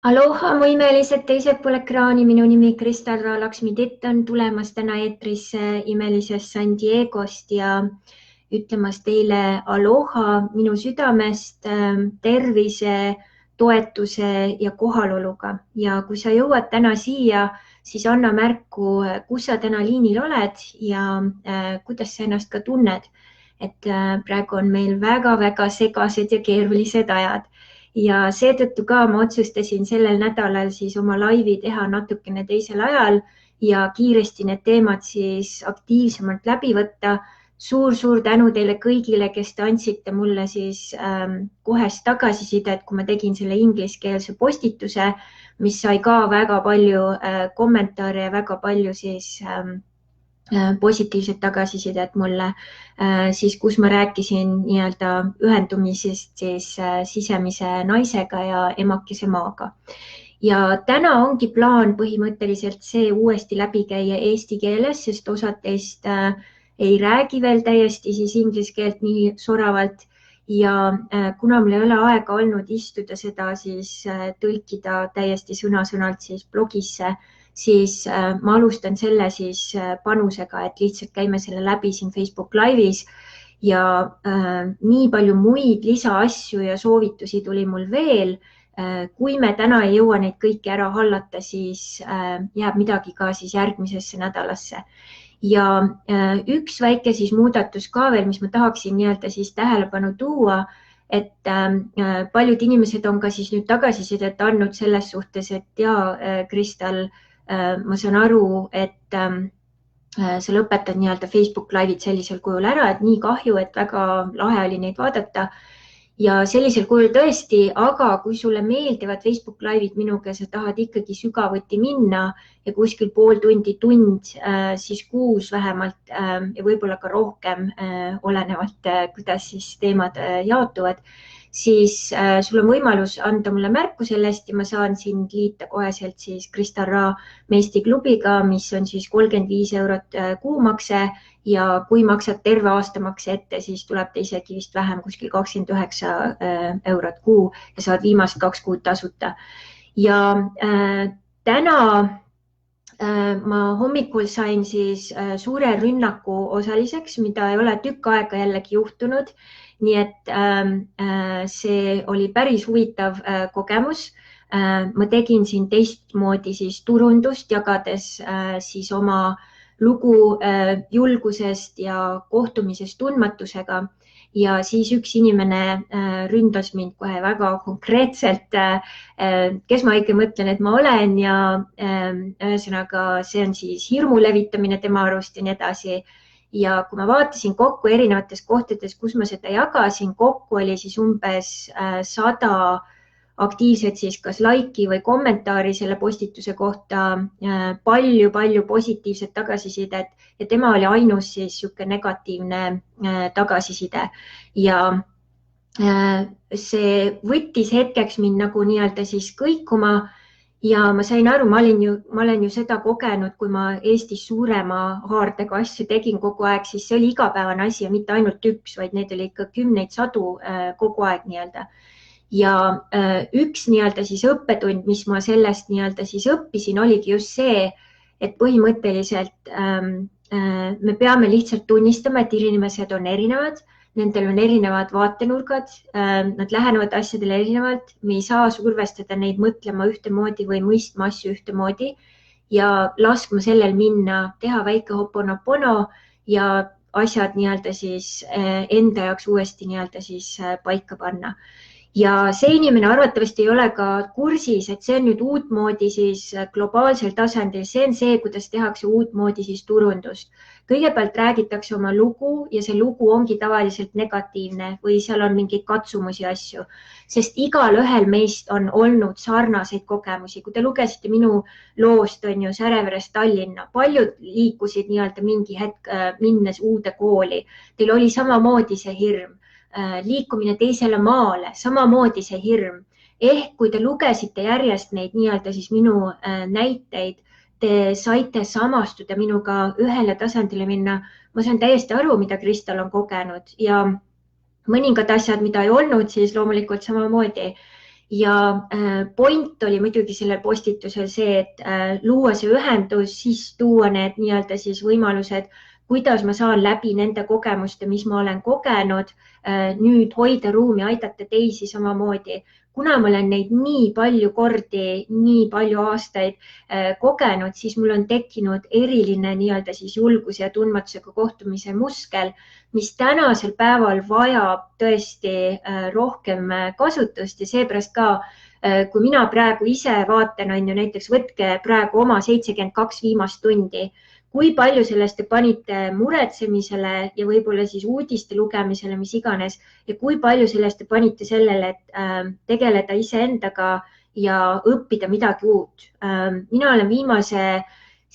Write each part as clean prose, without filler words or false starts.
Aloha, mu imelised teised pool ekraani, minu nimi Kristel Laksmi-Titt on tulemas täna eetrisse imelisest San Diegost ja ütlemas teile aloha minu südamest tervise, toetuse ja kohaloluga. Ja kui sa jõuad täna siia, siis anna märku, kus sa täna liinil oled ja kuidas sa ennast ka tunned. Et praegu on meil väga-väga segased ja keerulised ajad ja seetõttu ka ma otsustasin sellel nädalal siis oma laivi teha natukene teisel ajal ja kiiresti need teemad siis aktiivsemalt läbi võtta. Suur-suur tänu teile kõigile, kes te andsite mulle siis kohest tagasisidet, kui ma tegin selle ingliskeelse postituse, mis sai ka väga palju kommentaare ja väga palju siis positiivset tagasisidet mulle, siis kus ma rääkisin nii-öelda ühendumisest siis sisemise naisega ja emakese maaga. Ja täna ongi plaan põhimõtteliselt see uuesti läbi käia eesti keeles, sest osad teist ei räägi veel täiesti siis inglise keelt nii soravalt. Ja kuna mul ei ole aega olnud istuda seda siis tõlkida täiesti sõna-sõnalt siis blogisse, siis ma alustan selle siis panusega, et lihtsalt käime selle läbi siin Facebook Live'is ja nii palju muid lisaasju ja soovitusi tuli mul veel. Kui me täna ei jõua neid kõiki ära hallata, siis jääb midagi ka siis järgmisesse nädalasse. Ja üks väike siis muudatus ka veel, mis ma tahaksin nii-öelda siis tähelepanu tuua, et paljud inimesed on ka siis nüüd tagasisidet andnud selles suhtes, et Kristel, ma saan aru, et sa lõpetad nii-öelda Facebook Live'id sellisel kujul ära, et nii kahju, et väga lahe oli neid vaadata. Ja sellisel kujul tõesti, aga kui sulle meeldivad Facebook Live'id minuga, sa tahad ikkagi sügavuti minna ja kuskil pool tundi, tund, siis kuus vähemalt ja võib-olla ka rohkem, olenevalt, kuidas siis teemad jaotuvad, siis sul on võimalus anda mulle märku sellest ja ma saan sind liita koheselt siis Kristel Ra meestiklubiga, mis on siis 35 eurot kuumakse ja kui maksad terve aastamakse ette, siis tuleb ta isegi vist vähem, kuskil 29 eurot kuu ja saad viimast 2 kuud tasuta. Ja täna ma hommikul sain siis suure rünnaku osaliseks, mida ei ole tükk aega jällegi juhtunud. Nii et see oli päris huvitav kogemus. Ma tegin siin teistmoodi siis turundust, jagades siis oma lugu julgusest ja kohtumisest tundmatusega. Ja siis üks inimene ründas mind kohe väga konkreetselt, kes ma ikka mõtlen, et ma olen ja ühesõnaga see on siis hirmu levitamine tema arust ja nii edasi. Ja kui ma vaatasin kokku erinevates kohtades, kus ma seda jagasin, kokku oli siis umbes 100 aktiivset siis kas laiki või kommentaari selle postituse kohta, palju positiivset tagasisidet ja tema oli ainus siis sihuke negatiivne tagasiside. Ja see võttis hetkeks mind nagu nii-öelda siis kõikuma ja ma sain aru, ma olen ju seda kogenud, kui ma Eestis suurema haardega asju tegin kogu aeg, siis see oli igapäevane asi ja mitte ainult üks, vaid neid oli ikka kümneid, sadu kogu aeg nii-öelda. Ja üks nii-öelda siis õppetund, mis ma sellest nii-öelda siis õppisin, oligi just see, et põhimõtteliselt me peame lihtsalt tunnistama, et inimesed on erinevad, nendel on erinevad vaatenurgad, nad lähenevad asjadele erinevalt, me ei saa survestada neid mõtlema ühtemoodi või mõistma asju ühtemoodi ja laskma sellel minna, teha väike hoponopono ja asjad nii-öelda siis enda jaoks uuesti nii-öelda siis paika panna. Ja see inimene arvatavasti ei ole ka kursis, et see on nüüd uutmoodi siis globaalsel tasandil, see on see, kuidas tehakse uutmoodi siis turundust. Kõigepealt räägitakse oma lugu ja see lugu ongi tavaliselt negatiivne või seal on mingeid katsumusi asju, sest igal ühel meist on olnud sarnaseid kogemusi. Kui te lugesite minu loost, on ju Säreverest Tallinna, paljud liikusid nii-öelda mingi hetk minnes uude kooli. Teil oli samamoodi see hirm. Liikumine teisele maale, samamoodi see hirm. Ehk kui te lugesite järjest neid nii-öelda siis minu näiteid, te saite samastuda minuga ühele tasandile minna. Ma saan täiesti aru, mida Kristel on kogenud ja mõningad asjad, mida ei olnud, siis loomulikult samamoodi. ja point oli muidugi sellel postitusel see, et luua see ühendus, siis tuua need nii-öelda siis võimalused, kuidas ma saan läbi nende kogemuste, mis ma olen kogenud, nüüd hoida ruumi, aidata teisi samamoodi. Kuna ma olen neid nii palju kordi, nii palju aastaid kogenud, siis mul on tekkinud eriline nii-öelda siis julguse ja tundmatusega kohtumise muskel, mis tänasel päeval vajab tõesti rohkem kasutust ja seepärast ka, kui mina praegu ise vaatan, on ju näiteks võtke praegu oma 72 viimast tundi, kui palju sellest te panite muretsemisele ja võib-olla siis uudiste lugemisele, mis iganes, ja kui palju sellest te panite sellele, et tegeleda iseendaga ja õppida midagi uut. Mina olen viimase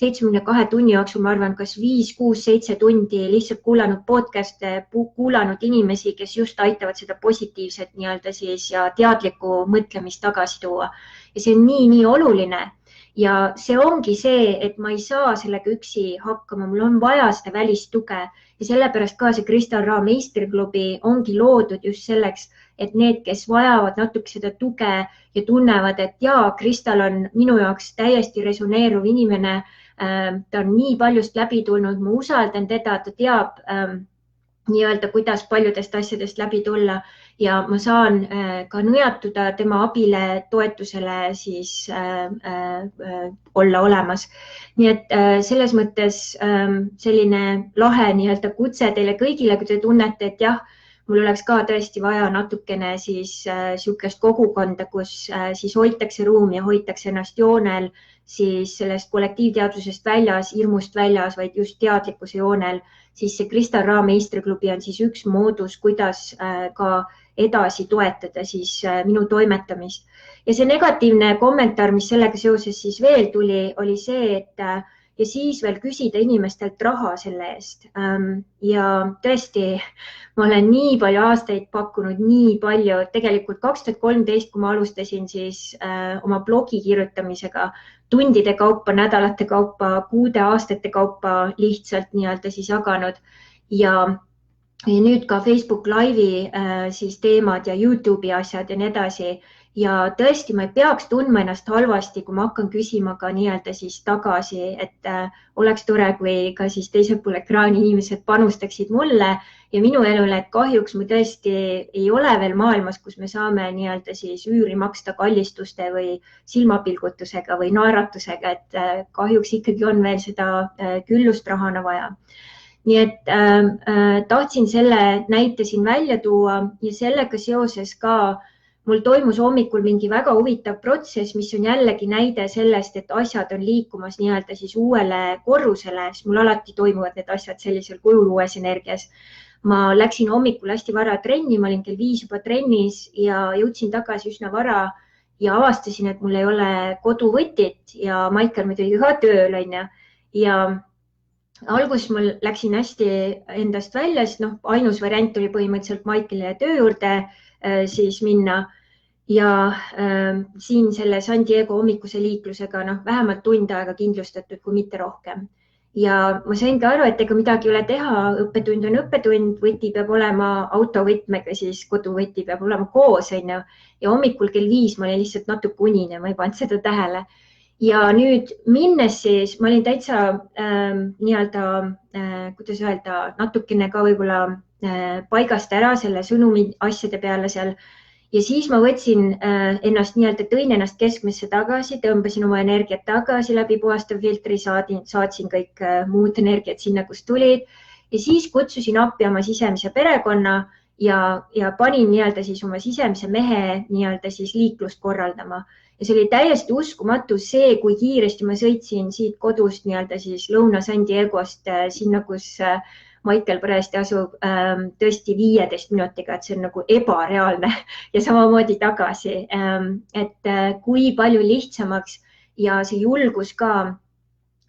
72 tunni jooksul, ma arvan, kas 5, 6, 7 tundi lihtsalt kuulanud podcast'e, kuulanud inimesi, kes just aitavad seda positiivset nii-öelda siis ja teadlikku mõtlemist tagasi tuua. Ja see on nii oluline. Ja see ongi see, et ma ei saa sellega üksi hakkama, mul on vaja seda välist tuge ja sellepärast ka see Kristal Ra meistriklubi ongi loodud just selleks, et need, kes vajavad natuke seda tuge ja tunnevad, et jaa, Kristal on minu jaoks täiesti resoneeruv inimene, ta on nii paljust läbi tulnud, ma usaldan teda, ta teab nii-öelda, kuidas paljudest asjadest läbi tulla ja ma saan ka nõjatuda tema abile, toetusele siis olla olemas. Nii et selles mõttes selline lahe nii-öelda kutse teile kõigile, kui te tunnete, et jah, mul oleks ka tõesti vaja natukene siis sihukest kogukonda, kus siis hoitakse ruumi ja hoitakse ennast joonel siis sellest kollektiivteadvusest väljas, hirmust väljas, vaid just teadlikkuse joonel, siis see Kristal Ra meistriklubi on siis üks moodus, kuidas ka edasi toetada siis minu toimetamist. Ja see negatiivne kommentaar, mis sellega seoses siis veel tuli, oli see, et ja siis veel küsida inimestelt raha selle eest. Ja tõesti, ma olen nii palju aastaid pakkunud, nii palju, tegelikult 2013, kui ma alustasin siis oma blogi kirjutamisega, tundide kaupa, nädalate kaupa, kuude, aastate kaupa lihtsalt nii-öelda siis jaganud ja nüüd ka Facebook Live'i siis teemad ja YouTube'i asjad ja nii edasi. Ja tõesti, ma ei peaks tundma ennast halvasti, kui ma hakkan küsima ka nii-öelda siis tagasi, et oleks tore, kui ka siis teisel pool ekraani inimesed panustaksid mulle ja minu elule, et kahjuks mu tõesti ei ole veel maailmas, kus me saame nii-öelda siis üüri maksta kallistuste või silmapilgutusega või naeratusega, et kahjuks ikkagi on veel seda küllust rahana vaja. Nii et tahtsin selle näite siin välja tuua ja sellega seoses ka mul toimus hommikul mingi väga huvitav protsess, mis on jällegi näide sellest, et asjad on liikumas nii-öelda siis uuele korrusele, sest mul alati toimuvad need asjad sellisel kujul uues energias. Ma läksin hommikul hästi vara trenni, ma olin kell 5 juba trennis ja jõudsin tagasi üsna vara ja avastasin, et mul ei ole koduvõtit ja Maicel muidugi ka tööl on ja alguses mul läksin hästi endast välja, sest ainus variant oli põhimõtteliselt Maiceli töö juurde siis minna ja siin selle San Diego hommikuse liiklusega vähemalt tund aega kindlustatud, kui mitte rohkem. Ja ma saingi aru, et ega midagi ei ole teha, õppetund on õppetund, võti peab olema autovõtmega, siis koduvõti peab olema koos, on ju. Ja hommikul kell 5 ma olin lihtsalt natuke unine, ma ei pannud seda tähele. Ja nüüd minnes siis, ma olin täitsa nii-öelda, kuidas öelda, natukene ka võib-olla paigast ära selle sõnumi asjade peale seal. Ja siis ma võtsin ennast nii-öelda, tõin ennast keskmesse tagasi, tõmbasin oma energiat tagasi läbi puhastav filtri, saatsin kõik muud energiat sinna, kus tulid. Ja siis kutsusin appi oma sisemise perekonna ja panin nii-öelda siis oma sisemise mehe nii-öelda siis liiklust korraldama. Ja see oli täiesti uskumatu see, kui kiiresti ma sõitsin siit kodust nii-öelda siis Lõuna San Diegost sinna, kus Maicel Presti asub tõesti 15 minutiga, et see on nagu ebareaalne ja samamoodi tagasi, et kui palju lihtsamaks ja see julgus ka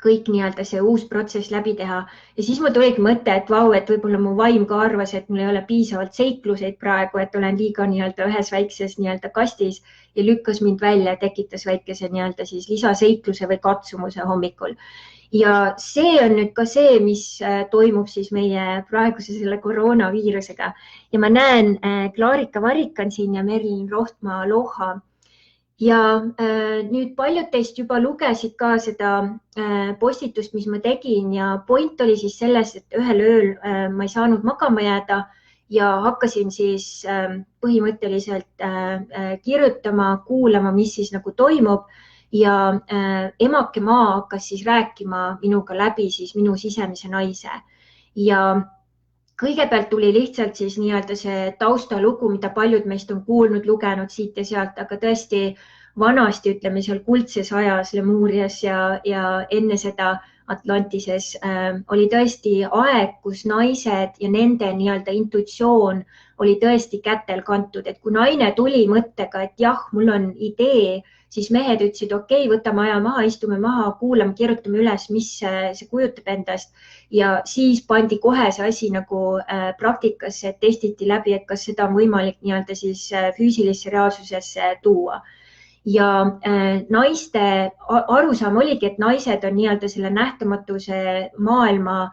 kõik nii-öelda see uus protsess läbi teha. Ja siis mul tuligi mõte, et vau, et võib-olla mu vaim ka arvas, et mul ei ole piisavalt seikluseid praegu, et olen liiga nii-öelda ühes väikses nii-öelda kastis ja lükkas mind välja ja tekitas väikese nii-öelda siis lisaseikluse või katsumuse hommikul. Ja see on nüüd ka see, mis toimub siis meie praeguse selle koroonaviirusega. Ja ma näen Klarika Varikan siin ja Merilin Rohtma Aloha. ja nüüd paljud teist juba lugesid ka seda postitust, mis ma tegin ja point oli siis selles, et ühel ööl ma ei saanud magama jääda ja hakkasin siis põhimõtteliselt kirjutama, kuulama, mis siis nagu toimub ja emake maa hakkas siis rääkima minuga läbi siis minu sisemise naise ja kõigepealt tuli lihtsalt siis nii-öelda see taustalugu, mida paljud meist on kuulnud, lugenud siit ja sealt, aga tõesti vanasti, ütleme seal kuldses ajas Lemuurias ja enne seda Atlantises oli tõesti aeg, kus naised ja nende nii-öelda intuitsioon oli tõesti kätel kantud, et kui naine tuli mõttega, et jah, mul on idee, siis mehed ütlesid, okei, võtame aja maha, istume maha, kuulame, kirjutame üles, mis see kujutab endast ja siis pandi kohe see asi nagu praktikasse, testiti läbi, et kas seda on võimalik nii-öelda siis füüsilisse reaalsusesse tuua. Ja naiste arusaam oligi, et naised on nii-öelda selle nähtamatuse maailma,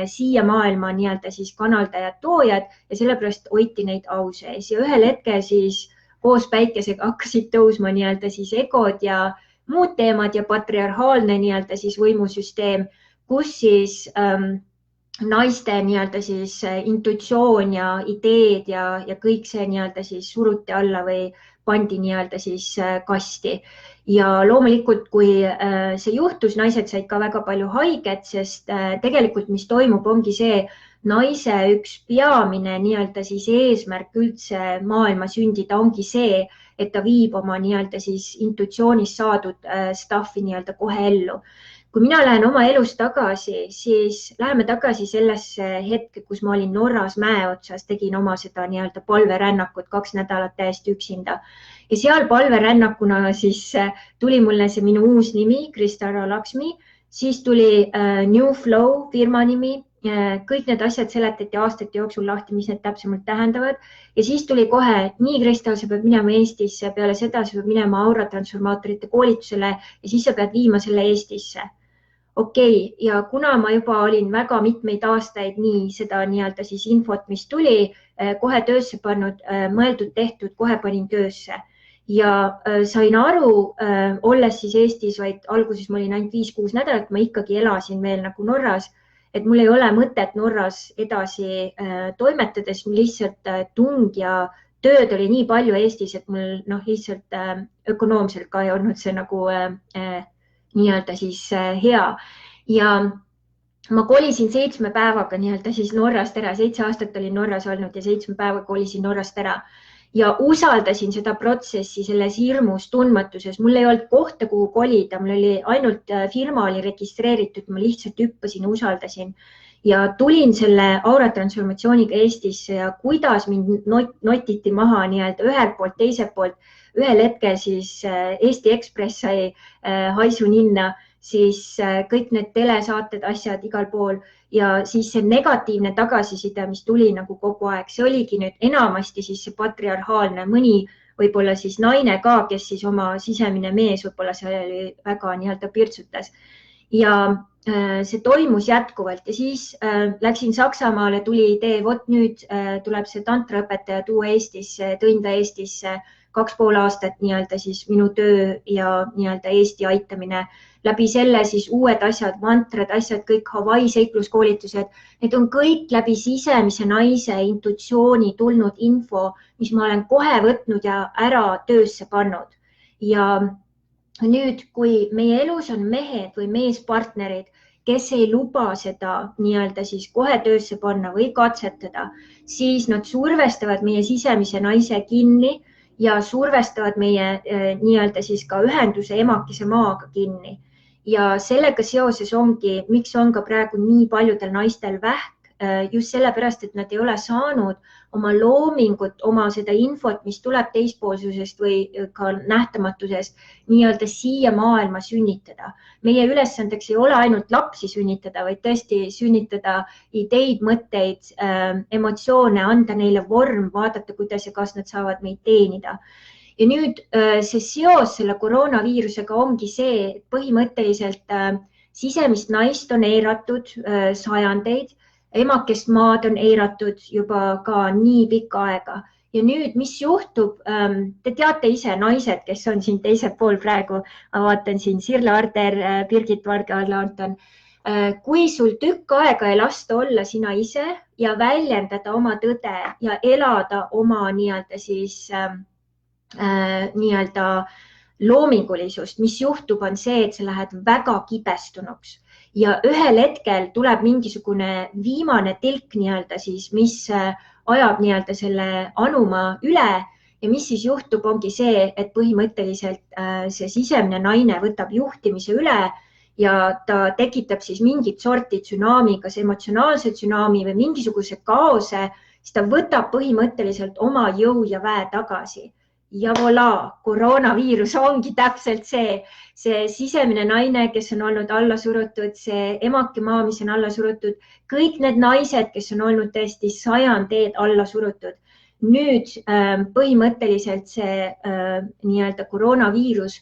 siia maailma nii-öelda siis kanaldajad, toojad ja sellepärast hoiti neid au sees ja ühel hetkel siis koos päikesega hakkasid tõusma nii-öelda siis egod ja muud teemad ja patriarhaalne nii-öelda siis võimusüsteem, kus siis naiste nii-öelda siis intuitsioon ja ideed ja kõik see nii-öelda siis suruti alla või pandi nii-öelda siis kasti. Ja loomulikult, kui see juhtus, naised said ka väga palju haiget, sest tegelikult, mis toimub, ongi see naise üks peamine nii-öelda siis eesmärk üldse maailma sündida ongi see, et ta viib oma nii-öelda siis intuitsioonist saadud staffi nii-öelda kohe ellu. Kui mina lähen oma elus tagasi, siis läheme tagasi sellesse hetke, kus ma olin Norras mäe otsas, tegin oma seda nii-öelda palverännakut 2 nädalat täiesti üksinda. Ja seal palverännakuna siis tuli mulle see minu uus nimi, Krista-Ra Laksmi, siis tuli New Flow firma nimi, kõik need asjad seletati aastate jooksul lahti, mis need täpsemalt tähendavad. Ja siis tuli kohe, nii Krista, sa pead minema Eestisse, peale seda sa pead minema auratransformaatorite koolitusele ja siis sa pead viima selle Eestisse. Okei, ja kuna ma juba olin väga mitmeid aastaid nii seda nii-öelda siis infot, mis tuli, kohe töösse pannud, mõeldud, tehtud, kohe panin töösse. Ja sain aru, olles siis Eestis, vaid alguses ma olin ainult 5-6 nädalat, ma ikkagi elasin veel nagu Norras, et mul ei ole mõtet Norras edasi toimetades, lihtsalt tung ja tööd oli nii palju Eestis, et mul lihtsalt ökonoomselt ka ei olnud see nagu nii-öelda siis hea ja ma kolisin 7 päevaga nii-öelda siis Norrast ära, 7 aastat olin Norras olnud ja 7 päeva kolisin Norrast ära ja usaldasin seda protsessi selles hirmus tundmatuses. Mul ei olnud kohta, kuhu kolida, mul oli ainult firma oli registreeritud, ma lihtsalt hüppasin, usaldasin ja tulin selle auratransformatsiooniga Eestisse ja kuidas mind notiti maha nii-öelda ühelt poolt, teiselt poolt. Ühel hetkel siis Eesti Ekspress sai haisu ninna, siis kõik need telesaated, asjad igal pool ja siis see negatiivne tagasiside, mis tuli nagu kogu aeg, see oligi nüüd enamasti siis see patriarhaalne, mõni võib-olla siis naine ka, kes siis oma sisemine mees võib-olla seal oli väga nii-öelda pirtsutas ja see toimus jätkuvalt ja siis läksin Saksamaale, tuli idee, vot nüüd tuleb see tantraõpetaja tuua Eestisse, tõin ta Eestisse 2,5 aastat nii-öelda siis minu töö ja nii-öelda Eesti aitamine. Läbi selle siis uued asjad, mantrad, asjad, kõik Hawaii seikluskoolitused, need on kõik läbi sisemise naise intuitsiooni tulnud info, mis ma olen kohe võtnud ja ära töösse pannud. Ja nüüd, kui meie elus on mehed või meespartnerid, kes ei luba seda nii-öelda siis kohe töösse panna või katsetada, siis nad survestavad meie sisemise naise kinni ja survestavad meie nii-öelda siis ka ühenduse emakese maaga kinni. Ja sellega seoses ongi, miks on ka praegu nii paljudel naistel vähk, just sellepärast, et nad ei ole saanud oma loomingut, oma seda infot, mis tuleb teispoolsusest või ka nähtamatusest nii-öelda siia maailma sünnitada. Meie ülesandeks ei ole ainult lapsi sünnitada, vaid tõesti sünnitada ideid, mõtteid, emotsioone, anda neile vorm, vaadata, kuidas ja kas nad saavad meid teenida. Ja nüüd see seos selle koroonaviirusega ongi see, et põhimõtteliselt sisemist naist on eiratud sajandeid, emakest maad on eiratud juba ka nii pikka aega ja nüüd, mis juhtub, te teate ise, naised, kes on siin teisel pool praegu, ma vaatan siin Sirle Arter, Birgit Varga-Laanton, kui sul tükk aega ei lasta olla sina ise ja väljendada oma tõde ja elada oma nii-öelda siis nii-öelda loomingulisust, mis juhtub, on see, et sa lähed väga kibestunuks ja ühel hetkel tuleb mingisugune viimane tilk nii-öelda siis, mis ajab nii-öelda selle anuma üle ja mis siis juhtub, ongi see, et põhimõtteliselt see sisemine naine võtab juhtimise üle ja ta tekitab siis mingit sorti tsunami, kas emotsionaalse tsunami või mingisuguse kaose, siis ta võtab põhimõtteliselt oma jõu ja väe tagasi. Ja voilà, koroonaviirus ongi täpselt see sisemine naine, kes on olnud alla surutud, see emake maa, mis on alla surutud, kõik need naised, kes on olnud tõesti sajandeed alla surutud. Nüüd põhimõtteliselt see nii-öelda koroonaviirus,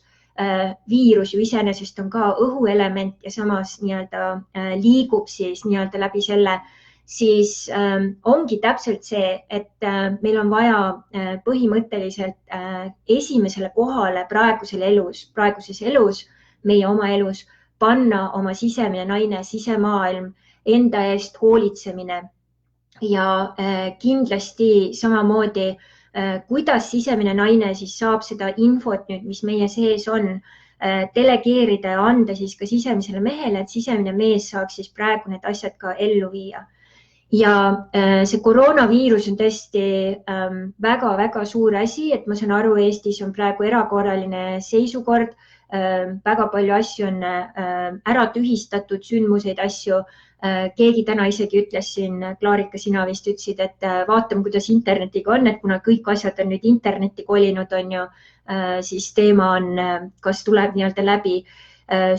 viirus ju iseenesest on ka õhuelement ja samas nii-öelda liigub siis nii-öelda läbi selle, siis ongi täpselt see, et meil on vaja põhimõtteliselt esimesele kohale praeguses elus, meie oma elus, panna oma sisemine naine, sisemaailm, enda eest hoolitsemine ja kindlasti samamoodi, kuidas sisemine naine siis saab seda infot nüüd, mis meie sees on, delegeerida ja anda siis ka sisemisele mehele, et sisemine mees saaks siis praegu need asjad ka ellu viia. Ja see koroonaviirus on tõesti väga-väga suur asi, et ma saan aru, Eestis on praegu erakorraline seisukord, väga palju asju on ära tühistatud, sündmuseid asju. Keegi täna isegi ütles siin, Klaarika, sina vist ütlesid, et vaatame, kuidas internetiga on, et kuna kõik asjad on nüüd internetti kolinud, on ju, siis teema on, kas tuleb nii-öelda läbi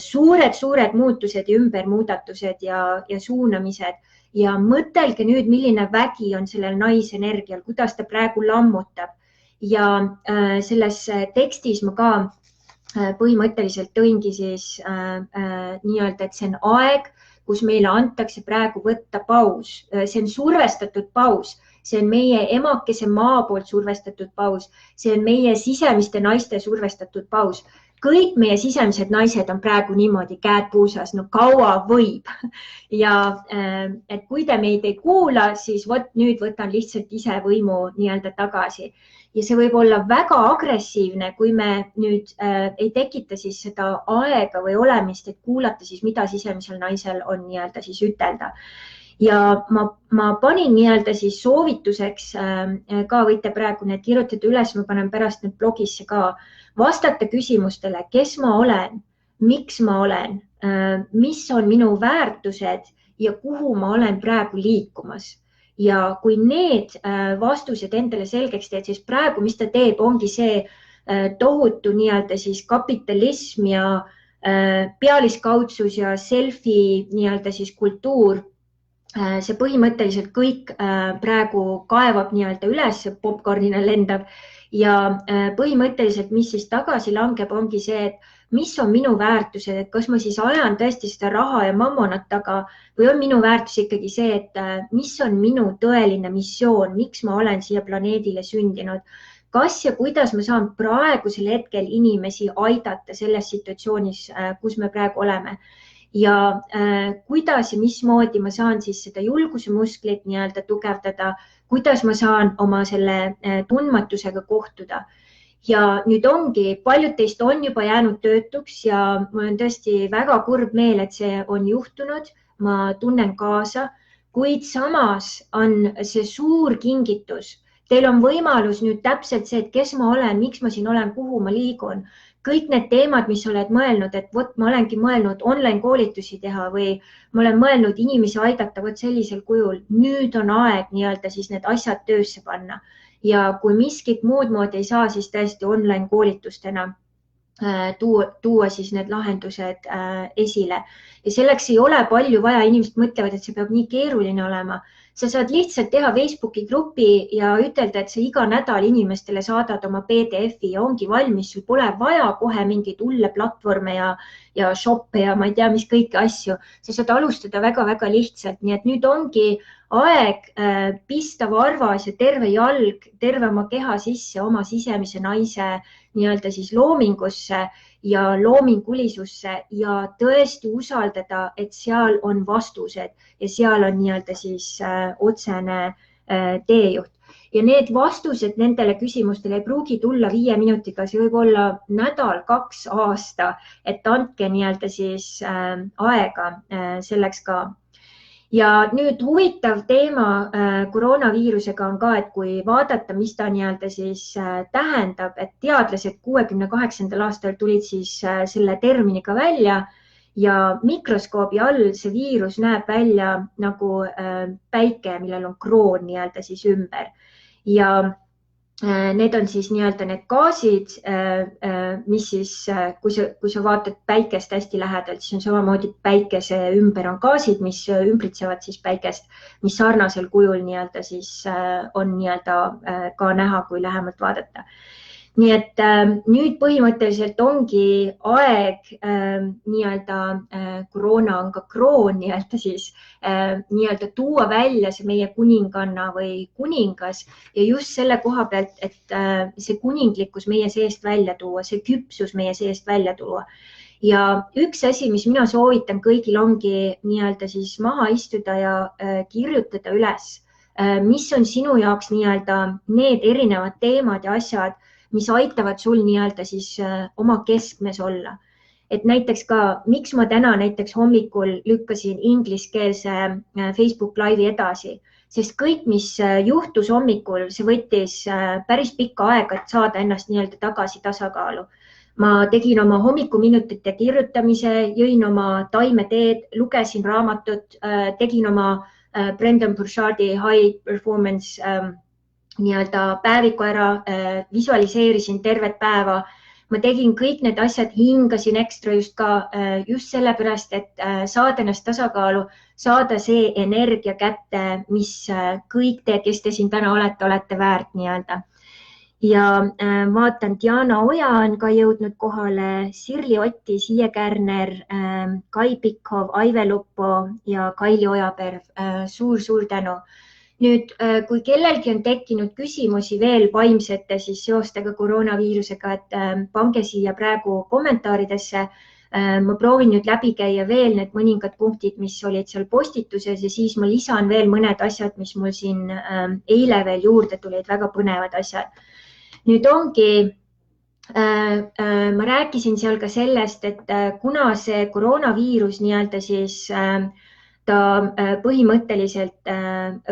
suured muutused ja ümbermuudatused ja suunamised. Ja mõtelge nüüd, milline vägi on sellel naisenergial, kuidas ta praegu lammutab. Ja selles tekstis ma ka põhimõtteliselt tõingi siis nii-öelda, et see on aeg, kus meile antakse praegu võtta paus. See on survestatud paus. See on meie emakese maa poolt survestatud paus. See on meie sisemiste naiste survestatud paus. Kõik meie sisemised naised on praegu niimoodi käed puusas, no kaua võib. Ja et kui te meid ei kuula, siis nüüd võtan lihtsalt ise võimu nii-öelda tagasi. Ja see võib olla väga agressiivne, kui me nüüd ei tekita siis seda aega või olemist, et kuulata siis, mida sisemisel naisel on nii-öelda siis ütelda. Ja ma panin nii-öelda siis soovituseks ka, võite praegu need kirjutada üles, ma panen pärast need blogisse ka, vastata küsimustele, kes ma olen, miks ma olen, mis on minu väärtused ja kuhu ma olen praegu liikumas. Ja kui need vastused endale selgeks teed, siis praegu, mis ta teeb, ongi see tohutu nii-öelda siis kapitalism ja pealiskaudsus ja selfie nii-öelda siis kultuur. See põhimõtteliselt kõik praegu kaevab nii-öelda üles, popcornina lendab ja põhimõtteliselt, mis siis tagasi langeb, ongi see, et mis on minu väärtused, et kas ma siis ajan tõesti seda raha ja mammonat taga või on minu väärtus ikkagi see, et mis on minu tõeline missioon, miks ma olen siia planeedile sündinud, kas ja kuidas ma saan praegusel hetkel inimesi aidata selles situatsioonis, kus me praegu oleme. Ja kuidas ja mismoodi ma saan siis seda julguse musklit nii-öelda tugevdada, kuidas ma saan oma selle tundmatusega kohtuda. Ja nüüd ongi, paljud teist on juba jäänud töötuks ja mul on tõesti väga kurb meel, et see on juhtunud, ma tunnen kaasa, kuid samas on see suur kingitus. Teil on võimalus nüüd täpselt see, et kes ma olen, miks ma siin olen, kuhu ma liigun. Kõik need teemad, mis oled mõelnud, et vot ma olengi mõelnud online koolitusi teha või ma olen mõelnud inimesi aidata vot sellisel kujul. Nüüd on aeg nii-öelda siis need asjad töösse panna. Ja kui miskit muud moodi ei saa, siis tõesti online koolitustena tuua siis need lahendused esile. Ja selleks ei ole palju vaja, inimesed mõtlevad, et see peab nii keeruline olema. sa saad lihtsalt teha Facebooki grupi ja ütelda, et sa iga nädal inimestele saadad oma PDF-i ja ongi valmis, sul pole vaja kohe mingeid hulle platvorme ja shoppe ja ma ei tea, mis kõiki asju. Sa saad alustada väga-väga lihtsalt, nii et nüüd ongi aeg pista varvas ja terve jalg, terve oma keha sisse oma sisemise naise nii-öelda siis loomingusse ja loomingulisusse ja tõesti usaldada, et seal on vastused ja seal on nii-öelda siis otsene teejuht. Ja need vastused nendele küsimustele ei pruugi tulla 5 minutiga, see võib olla nädal, 2 aasta, et andke nii-öelda siis aega selleks ka. Ja nüüd huvitav teema koroonaviirusega on ka, et kui vaadata, mis ta nii-öelda siis tähendab, et teadlased 68. aastal tulid siis selle terminiga välja ja mikroskoobi all see viirus näeb välja nagu päike, millel on kroon nii-öelda siis ümber. Ja need on siis nii-öelda need gaasid, mis siis, kui sa vaatad päikest hästi lähedalt, siis on samamoodi päikese ümber on gaasid, mis ümbritsevad siis päikest, mis sarnasel kujul nii-öelda siis on nii-öelda ka näha, kui lähemalt vaadata. Nii et nüüd põhimõtteliselt ongi aeg nii-öelda koroona on ka kroon nii-öelda siis nii-öelda tuua välja see meie kuninganna või kuningas ja just selle koha pealt, et see kuninglikkus meie seest välja tuua, see küpsus meie seest välja tuua. Ja üks asi, mis mina soovitan kõigil ongi nii-öelda siis maha istuda ja kirjutada üles, mis on sinu jaoks nii-öelda need erinevad teemad ja asjad, mis aitavad sul nii-öelda siis oma keskmes olla. Et näiteks ka, miks ma täna näiteks hommikul lükkasin ingliskeelse Facebook Live'i edasi, sest kõik, mis juhtus hommikul, see võttis päris pikka aega, et saada ennast nii-öelda tagasi tasakaalu. Ma tegin oma hommikuminutite kirjutamise, jõin oma taimeteed, lugesin raamatut, tegin oma Brendan Burchardi High Performance nii-öelda päeviku ära, visualiseerisin tervet päeva. Ma tegin kõik need asjad, hingasin ekstra just sellepärast, et saada ennast tasakaalu, saada see energia kätte, mis kõik te, kes te siin täna olete väärt nii-öelda. Ja vaatan, Diana Oja on ka jõudnud kohale, Sirli Otti, Siie Kärner, Kai Pikhov, Aive Lupo ja Kaili Ojaperv. Suur tänu. Nüüd, kui kellelgi on tekkinud küsimusi veel vaimsete siis seostega koroonaviirusega, et pange siia praegu kommentaaridesse. Ma proovin nüüd läbi käia veel need mõningad punktid, mis olid seal postituses ja siis ma lisan veel mõned asjad, mis mul siin eile veel juurde tulid, väga põnevad asjad. Nüüd ongi, ma rääkisin seal ka sellest, et kuna see koroonaviirus nii-öelda siis ta põhimõtteliselt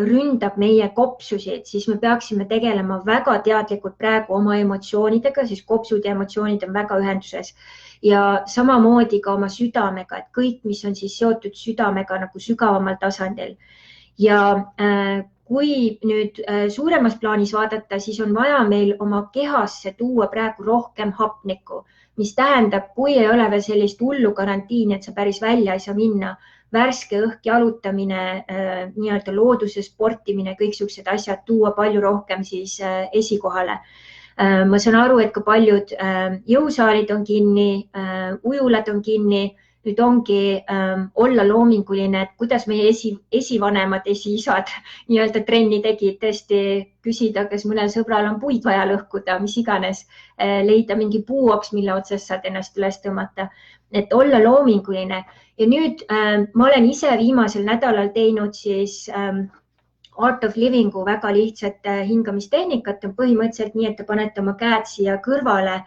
ründab meie kopsusid, siis me peaksime tegelema väga teadlikult praegu oma emotsioonidega, siis kopsud ja emotsioonid on väga ühenduses ja samamoodi ka oma südamega, et kõik, mis on siis seotud südamega nagu sügavamal tasandil. Ja kui nüüd suuremas plaanis vaadata, siis on vaja meil oma kehasse tuua praegu rohkem hapnikku, mis tähendab, kui ei ole veel sellist hullu karantiini, et sa päris välja ei saa minna, värske õhk, jalutamine, nii-öelda looduse sportimine, kõik sellised asjad tuua palju rohkem siis esikohale. Ma saan aru, et ka paljud jõusaalid on kinni, ujulad on kinni, nüüd ongi olla loominguline, et kuidas meie esivanemad, esiisad nii-öelda trenni tegid, tõesti küsida, kas mõnel sõbral on puid vaja lõhkuda, mis iganes, leida mingi puuoks, mille otsas saad ennast üles tõmmata, et olla loominguline. Ja nüüd ma olen ise viimasel nädalal teinud siis Art of Livingu väga lihtsat hingamistehnikat, on põhimõtteliselt nii, et te panete oma käed siia kõrvale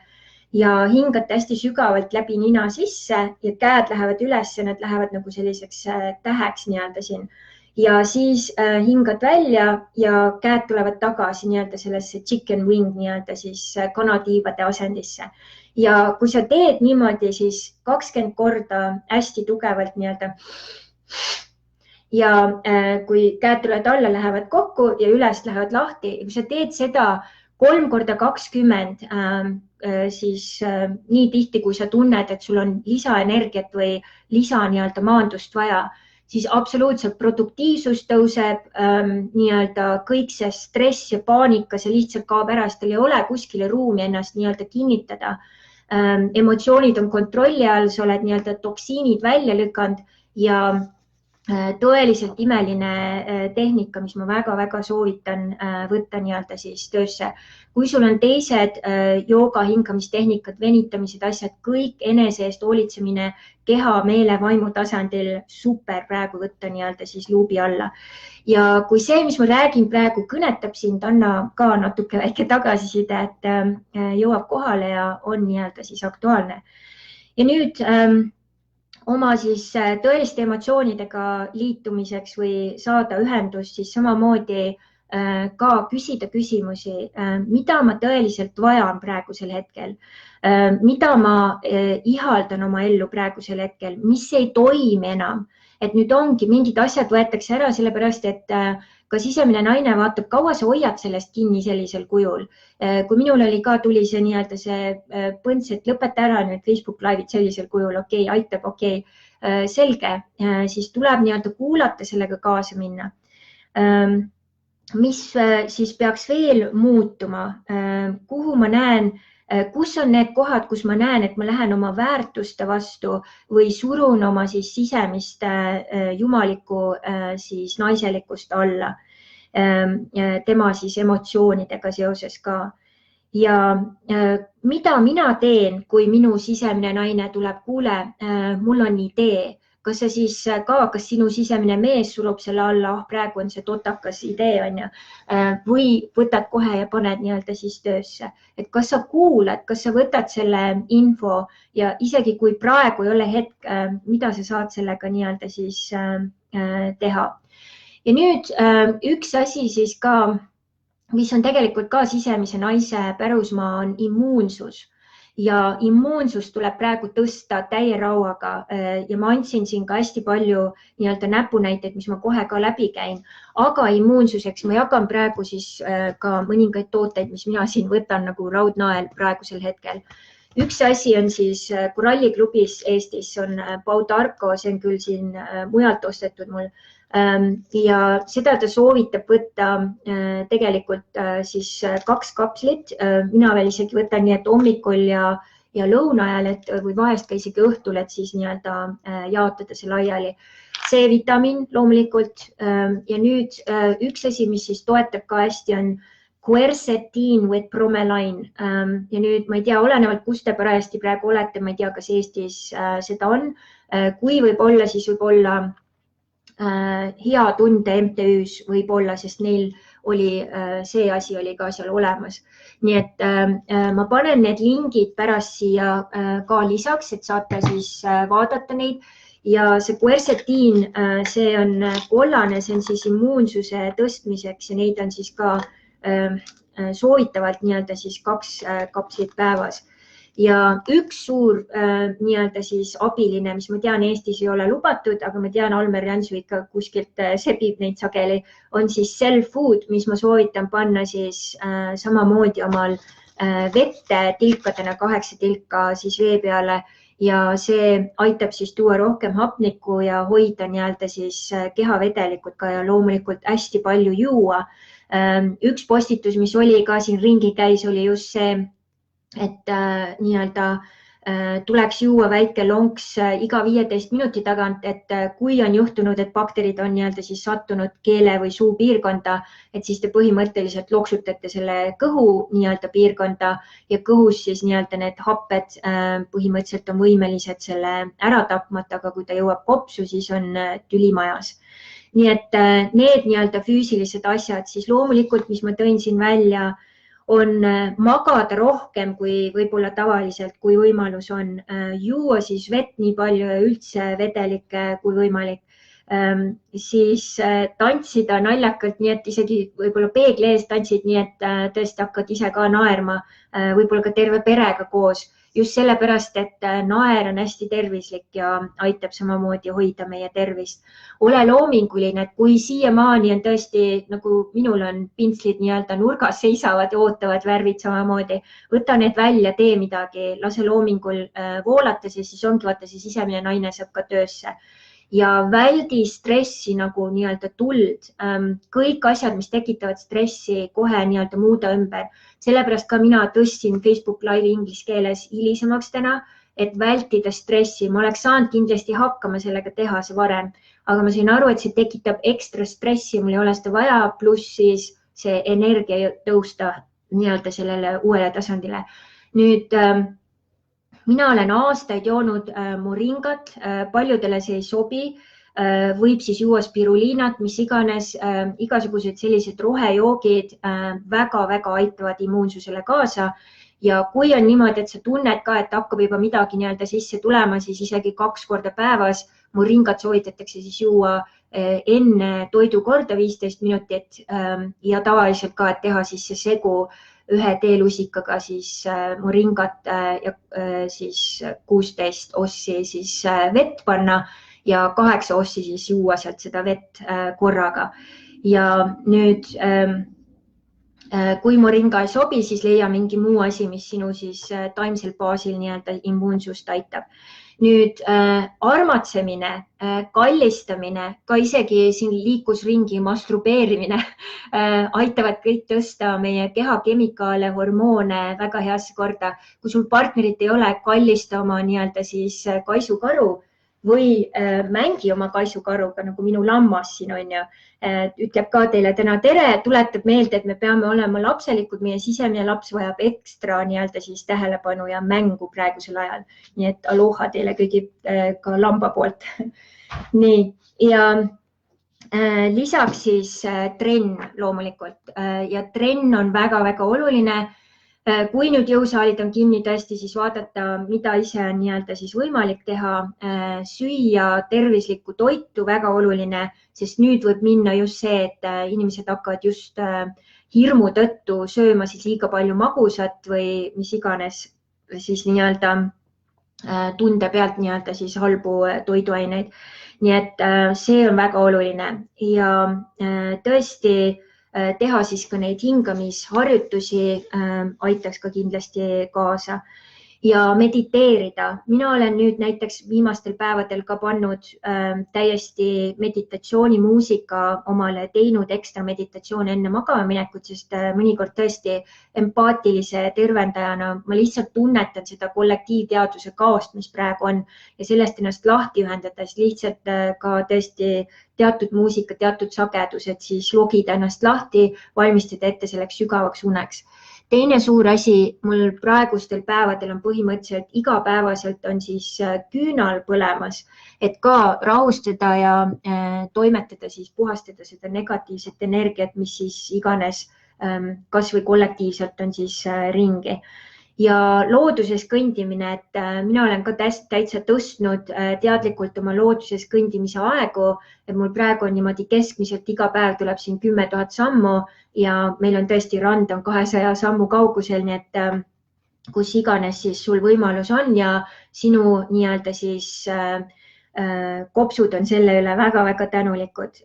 ja hingate hästi sügavalt läbi nina sisse ja käed lähevad üles ja nad lähevad nagu selliseks täheks nii-öelda siin. Ja siis hingad välja ja käed tulevad tagasi nii-öelda sellesse chicken wing nii-öelda siis kanatiivade asendisse. Ja kui sa teed niimoodi, siis 20 korda hästi tugevalt nii-öelda ja kui käed tulevad alla, lähevad kokku ja üles lähevad lahti. Ja kui sa teed seda 3 korda 20, siis nii tihti, kui sa tunned, et sul on lisaenergiat või lisa nii-öelda maandust vaja, siis absoluutselt produktiivsus tõuseb, nii-öelda kõik see stress ja paanika, see lihtsalt kaob ära, sest teil ei ole kuskile ruumi ennast nii-öelda kinnitada. Emotsioonid on kontrolli all, sa oled nii-öelda toksiinid välja lükanud ja tõeliselt imeline tehnika, mis ma väga-väga soovitan võtta nii-öelda siis töösse. Kui sul on teised jooga, hingamistehnikad, venitamised, asjad, kõik enese eest hoolitsemine keha, meele, vaimu tasandil super praegu võtta nii-öelda siis luubi alla. Ja kui see, mis ma räägin praegu, kõnetab sind, anna ka natuke väike tagasiside, et jõuab kohale ja on nii-öelda siis aktuaalne. Ja nüüd oma siis tõeliste emotsioonidega liitumiseks või saada ühendust, siis samamoodi ka küsida küsimusi, mida ma tõeliselt vajan praegusel hetkel, mida ma ihaldan oma ellu praegusel hetkel, mis ei toimi enam. Et nüüd ongi mingid asjad võetakse ära, sellepärast et ka sisemine naine vaatab, kaua sa hoiad sellest kinni sellisel kujul. Kui minul oli ka, tuli see nii-öelda see põnts, et lõpeta ära nüüd Facebook live'id sellisel kujul, okei, aitab, okei, selge, siis tuleb nii-öelda kuulata, sellega kaasa minna. Mis siis peaks veel muutuma, kuhu ma näen, kus on need kohad, kus ma näen, et ma lähen oma väärtuste vastu või surun oma siis sisemist jumalikku siis naiselikkust alla, tema siis emotsioonidega seoses ka. Ja mida mina teen, kui minu sisemine naine tuleb, kuule, mul on idee. Kas see siis ka, kas sinu sisemine mees surub selle alla, praegu on see totakas idee, on ju, või võtad kohe ja paned nii-öelda siis töösse. Et kas sa kuulad, kas sa võtad selle info ja isegi kui praegu ei ole hetk, mida sa saad sellega nii-öelda siis teha. Ja nüüd üks asi siis ka, mis on tegelikult ka sisemise naise pärusmaa, on immuunsus. Ja immuunsus tuleb praegu tõsta täie rauaga ja ma andsin siin ka hästi palju nii-öelda näpunäiteid, mis ma kohe ka läbi käin. Aga immuunsuseks ma jagan praegu siis ka mõningaid tooteid, mis mina siin võtan nagu raudnael praegusel hetkel. Üks asi on siis koralliklubis Eestis, on Paudarko, see on küll siin mujalt ostetud mul. Ja seda ta soovitab võtta tegelikult siis 2 kapslit. Mina veel isegi võtan nii, et hommikul ja lõuna ajal, et või vahest ka isegi õhtul, et siis nii-öelda jaotada see laiali. C-vitamiin loomulikult. Ja nüüd üks asi, mis siis toetab ka hästi, on quercetin with bromelain. Ja nüüd ma ei tea, olenevalt, kus te parajasti praegu olete, ma ei tea, kas Eestis seda on. Kui võib olla, siis võib olla hea tunde MTÜs võib-olla, sest neil oli, see asi oli ka seal olemas. Nii et ma panen need lingid pärast siia ka lisaks, et saate siis vaadata neid. Ja see quercetin, see on kollane, see on siis immuunsuse tõstmiseks ja neid on siis ka soovitavalt nii-öelda siis 2 kapslit päevas. Ja üks suur nii-öelda siis abiline, mis ma tean Eestis ei ole lubatud, aga ma tean Almer Jansu ikka kuskilt sebib neid sageli, on siis Cell Food, mis ma soovitan panna siis samamoodi omal vette tilkadena 8 tilka siis vee peale ja see aitab siis tuua rohkem hapnikku ja hoida nii-öelda siis kehavedelikult ka ja loomulikult hästi palju juua. Üks postitus, mis oli ka siin ringi käis, oli just see, et nii-öelda tuleks juua väike lonks iga 15 minuti tagant, et kui on juhtunud, et bakterid on nii-öelda siis sattunud keele või suu piirkonda, et siis te põhimõtteliselt loksutate selle kõhu nii-öelda piirkonda ja kõhus siis nii-öelda need happed põhimõtteliselt on võimelised selle ära tapmata, aga kui ta jõuab kopsu, siis on tüli majas. Nii et need nii-öelda füüsilised asjad, siis loomulikult, mis ma tõin siin välja, on magada rohkem kui võib-olla tavaliselt, kui võimalus on juua siis vett nii palju ja üldse vedelikke kui võimalik. Siis tantsida naljakalt, nii et isegi võib-olla peegli ees tantsid, nii et tõesti hakkad ise ka naerma, võib-olla ka terve perega koos. Just sellepärast, et naer on hästi tervislik ja aitab samamoodi hoida meie tervist. Ole loominguline, et kui siiamaani on tõesti, nagu minul on pintslid nii-öelda nurgas seisavad ja ootavad värvid samamoodi, võta need välja, tee midagi, lase loomingul voolata, siis ongi vaata see sisemine naine saab ka töösse. ja väldi stressi nagu nii-öelda tuld. Kõik asjad, mis tekitavad stressi, kohe nii-öelda muuda ümber. Sellepärast ka mina tõstsin Facebook Live'i inglise keeles hilisemaks täna, et vältida stressi. Ma oleks saanud kindlasti hakkama sellega teha see varem, aga ma sain aru, et see tekitab ekstra stressi, mul ei ole seda vaja, pluss siis see energia tõusta nii-öelda sellele uuele tasandile. Nüüd mina olen aastaid joonud moringat, paljudele see ei sobi, võib siis juua spiruliinat, mis iganes, igasugused sellised rohejoogid väga-väga aitavad immuunsusele kaasa. Ja kui on niimoodi, et sa tunned ka, et hakkab juba midagi nii-öelda sisse tulema, siis isegi 2 korda päevas moringat soovitatakse siis juua enne toidukorda 15 minutit ja tavaliselt ka, et teha siis see segu ühe teelusikaga siis moringat ja siis 16 ossi siis vett panna ja 8 ossi siis juua sealt seda vett korraga. Ja nüüd kui moringa ei sobi, siis leia mingi muu asi, mis sinu siis taimsel baasil nii-öelda immuunsust aitab. Nüüd armatsemine, kallistamine, ka isegi siin liikusringi masturbeerimine aitavad kõik tõsta meie keha kemikaale, hormoone väga heasse korda. Kui sul partnerit ei ole, kallista oma nii-öelda siis kaisukaru või mängi oma kaisukaruga, nagu minu lammas siin on ju, ütleb ka teile täna tere, tuletab meelde, et me peame olema lapselikud, meie sisemine laps vajab ekstra nii-öelda siis tähelepanu ja mängu praegusel ajal. Nii et aloha teile kõigi ka lamba poolt. Nii, ja lisaks siis trenn loomulikult ja trenn on väga-väga oluline. Kui nüüd jõusaalid on kinni tõesti, siis vaadata, mida ise on nii-öelda siis võimalik teha, süüa tervislikku toitu, väga oluline, sest nüüd võib minna just see, et inimesed hakkavad just hirmu tõttu sööma siis liiga palju magusat või mis iganes siis nii-öelda tunde pealt nii-öelda siis halbu toiduaineid. Nii et see on väga oluline ja tõesti teha siis ka neid hingamisharjutusi aitaks ka kindlasti kaasa ja mediteerida. Mina olen nüüd näiteks viimastel päevadel ka pannud täiesti meditatsioonimuusika omale teinud ekstra meditatsioon enne magama minekut, sest mõnikord tõesti empaatilise tervendajana ma lihtsalt tunnetan seda kollektiivteadvuse kaost, mis praegu on ja sellest ennast lahti ühendades lihtsalt ka tõesti teatud muusika, teatud sagedused, siis logida ennast lahti, valmistada ette selleks sügavaks uneks. Teine suur asi mul praegustel päevadel on põhimõtteliselt igapäevaselt on siis küünal põlemas, et ka rahustada ja toimetada siis puhastada seda negatiivset energiat, mis siis iganes kas või kollektiivselt on siis ringi. Ja looduses kõndimine, et mina olen ka täitsa tõstnud teadlikult oma looduses kõndimise aegu, et mul praegu on niimoodi keskmiselt iga päev tuleb siin 10 000 sammu ja meil on tõesti rand on 200 sammu kaugusel, nii et kus iganes siis sul võimalus on ja sinu nii-öelda siis kopsud on selle üle väga-väga tänulikud.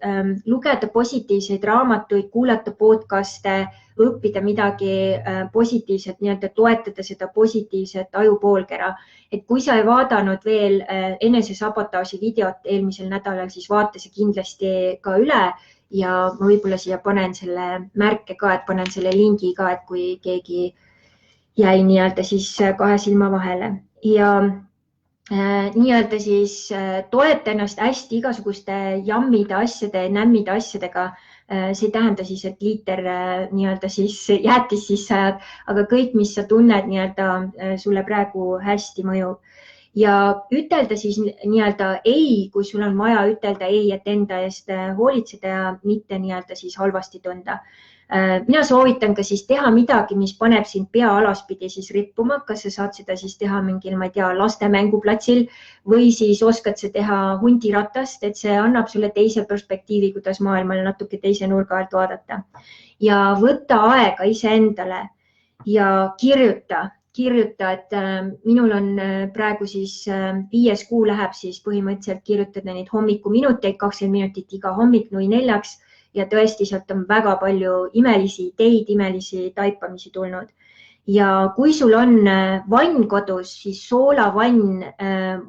Lugeda positiivseid raamatuid, kuulata podcaste, õppida midagi positiivset, nii-öelda toetada seda positiivset ajupoolkera. Et kui sa ei vaadanud veel enesesabotaaži videot eelmisel nädalal, siis vaata see kindlasti ka üle ja ma võib-olla siia panen selle märke ka, et panen selle lingi ka, et kui keegi jäi nii-öelda siis 2 silma vahele ja nii-öelda siis toeta ennast hästi igasuguste jammide asjade, nämmide asjadega. See ei tähenda siis, et liiter nii-öelda siis jäätis sisse ajad, aga kõik, mis sa tunned nii-öelda sulle praegu hästi mõjub. Ja ütelda siis nii-öelda ei, kui sul on vaja ütelda ei, et enda eest hoolitseda ja mitte nii-öelda siis halvasti tunda. Mina soovitan ka siis teha midagi, mis paneb sind pea alaspidi siis rippuma, kas sa saad seda siis teha mingil, ma ei tea, laste mänguplatsil või siis oskad sa teha hundiratast, et see annab sulle teise perspektiivi, kuidas maailmale natuke teise nurga alt vaadata. Ja võtta aega iseendale ja kirjuta, et minul on praegu siis 5 kuu läheb siis põhimõtteliselt kirjutada neid hommikuminuteid, 20 minutit iga hommik 04 ja tõesti sealt on väga palju imelisi ideid, imelisi taipamisi tulnud. Ja kui sul on vann kodus, siis soolavann,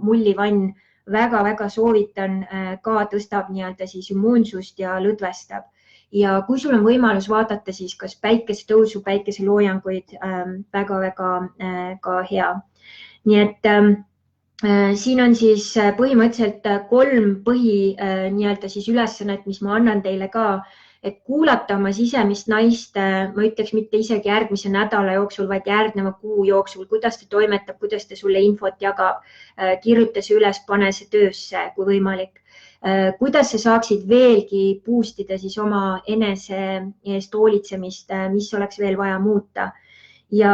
mullivann väga-väga soovitan, ka tõstab nii-öelda siis immuunsust ja lõdvestab. Ja kui sul on võimalus vaadata, siis kas päikesetõusu, päikeseloojanguid, väga-väga ka hea. Nii et siin on siis põhimõtteliselt 3 nii-öelda siis ülesannet, mis ma annan teile ka, et kuulata oma sisemist naist, ma ütleks mitte isegi järgmise nädala jooksul, vaid järgneva kuu jooksul, kuidas ta toimetab, kuidas ta sulle infot jagab, kirjuta see üles, pane see töösse, kui võimalik. Kuidas sa saaksid veelgi boostida siis oma enese eest hoolitsemist, mis oleks veel vaja muuta. Ja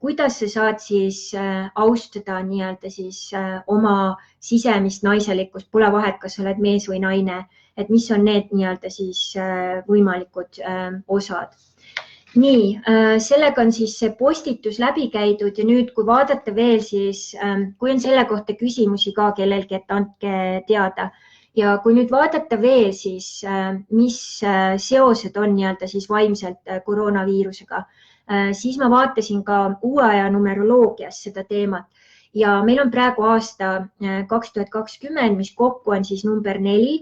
kuidas sa saad siis austada nii-öelda siis oma sisemist naiselikkust, pole vahet, kas sa oled mees või naine, et mis on need nii-öelda siis võimalikud osad. Nii, sellega on siis see postitus läbi käidud ja nüüd, kui vaadata veel, siis kui on selle kohta küsimusi ka kellelgi, et andke teada. Ja kui nüüd vaadata veel, siis mis seosed on nii-öelda siis vaimselt koroonaviirusega, siis ma vaatasin ka uue aja numeroloogias seda teemat ja meil on praegu aasta 2020, mis kokku on siis number 4.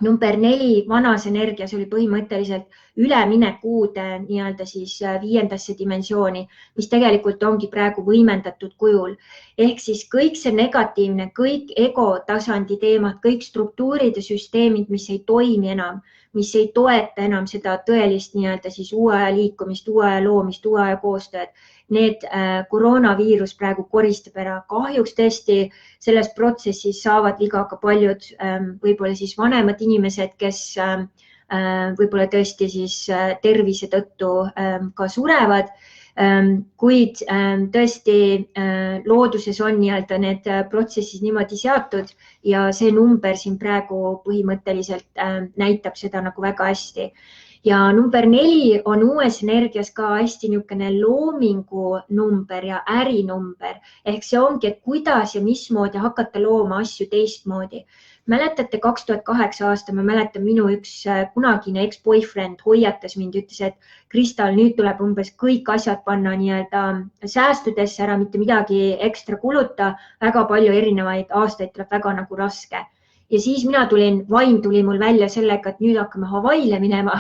Number 4 vanas energias oli põhimõtteliselt üleminek uude nii-öelda siis 5. dimensiooni, mis tegelikult ongi praegu võimendatud kujul. Ehk siis kõik see negatiivne, kõik ego tasandi teemad, kõik struktuurid ja süsteemid, mis ei toimi enam, mis ei toeta enam seda tõelist nii-öelda siis uue aja liikumist, uue aja loomist, uue aja koostööd. Need koroonaviirus praegu koristab ära. Kahjuks tõesti selles protsessis saavad viga ka paljud võib-olla siis vanemad inimesed, kes võib-olla tõesti siis tervise tõttu ka surevad, kuid tõesti looduses on nii-öelda need protsessid niimoodi seatud ja see number siin praegu põhimõtteliselt näitab seda nagu väga hästi. Ja number 4 on uues energias ka hästi niisugune loomingu number ja ärinumber. Ehk see ongi, et kuidas ja mismoodi hakata looma asju teistmoodi. Mäletate 2008 aasta, ma mäletan minu üks kunagine ex-boyfriend hoiatas mind, ütles, et Kristal, nüüd tuleb umbes kõik asjad panna nii-öelda säästudesse ära, mitte midagi ekstra kuluta, väga palju erinevaid aastaid tuleb väga nagu raske. Ja siis mina vaim tuli mul välja sellega, et nüüd hakkame Hawaii'le minema.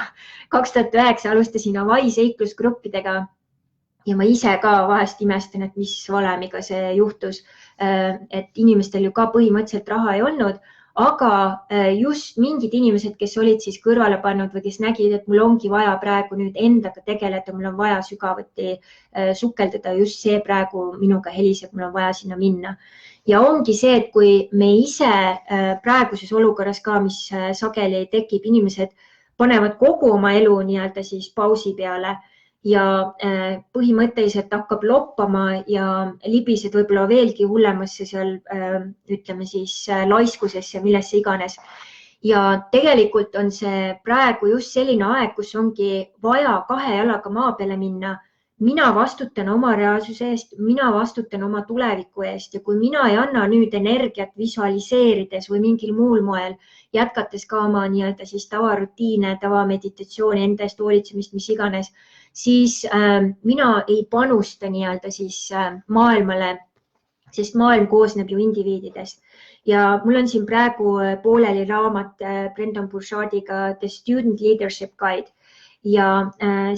2009 alustasin Hawaii seiklusgruppidega ja ma ise ka vahest imestan, et mis valemiga see juhtus, et inimestel ju ka põhimõtteliselt raha ei olnud, aga just mingid inimesed, kes olid siis kõrvale pannud või kes nägid, et mul ongi vaja praegu nüüd endaga tegeleda, mul on vaja sügavuti sukeldada, just see praegu minuga heliseb, mul on vaja sinna minna. Ja ongi see, et kui me ise praeguses olukorras ka, mis sageli tekib, inimesed panevad kogu oma elu nii-öelda siis pausi peale ja põhimõtteliselt hakkab loppama ja libised võib-olla veelgi hullemasse seal, ütleme siis laiskusesse, millesse iganes. Ja tegelikult on see praegu just selline aeg, kus ongi vaja 2 jalaga maa peale minna. Mina vastutan oma reaalsuse eest, mina vastutan oma tuleviku eest ja kui mina ei anna nüüd energiat visualiseerides või mingil muul moel, jätkates ka oma nii-öelda siis tavarutiine, tavameditatsiooni, enda eest hoolitsemist, mis iganes, siis mina ei panusta nii-öelda siis maailmale, sest maailm koosneb ju indiviididest. Ja mul on siin praegu pooleli raamat Brendan Burchardiga The Student Leadership Guide. Ja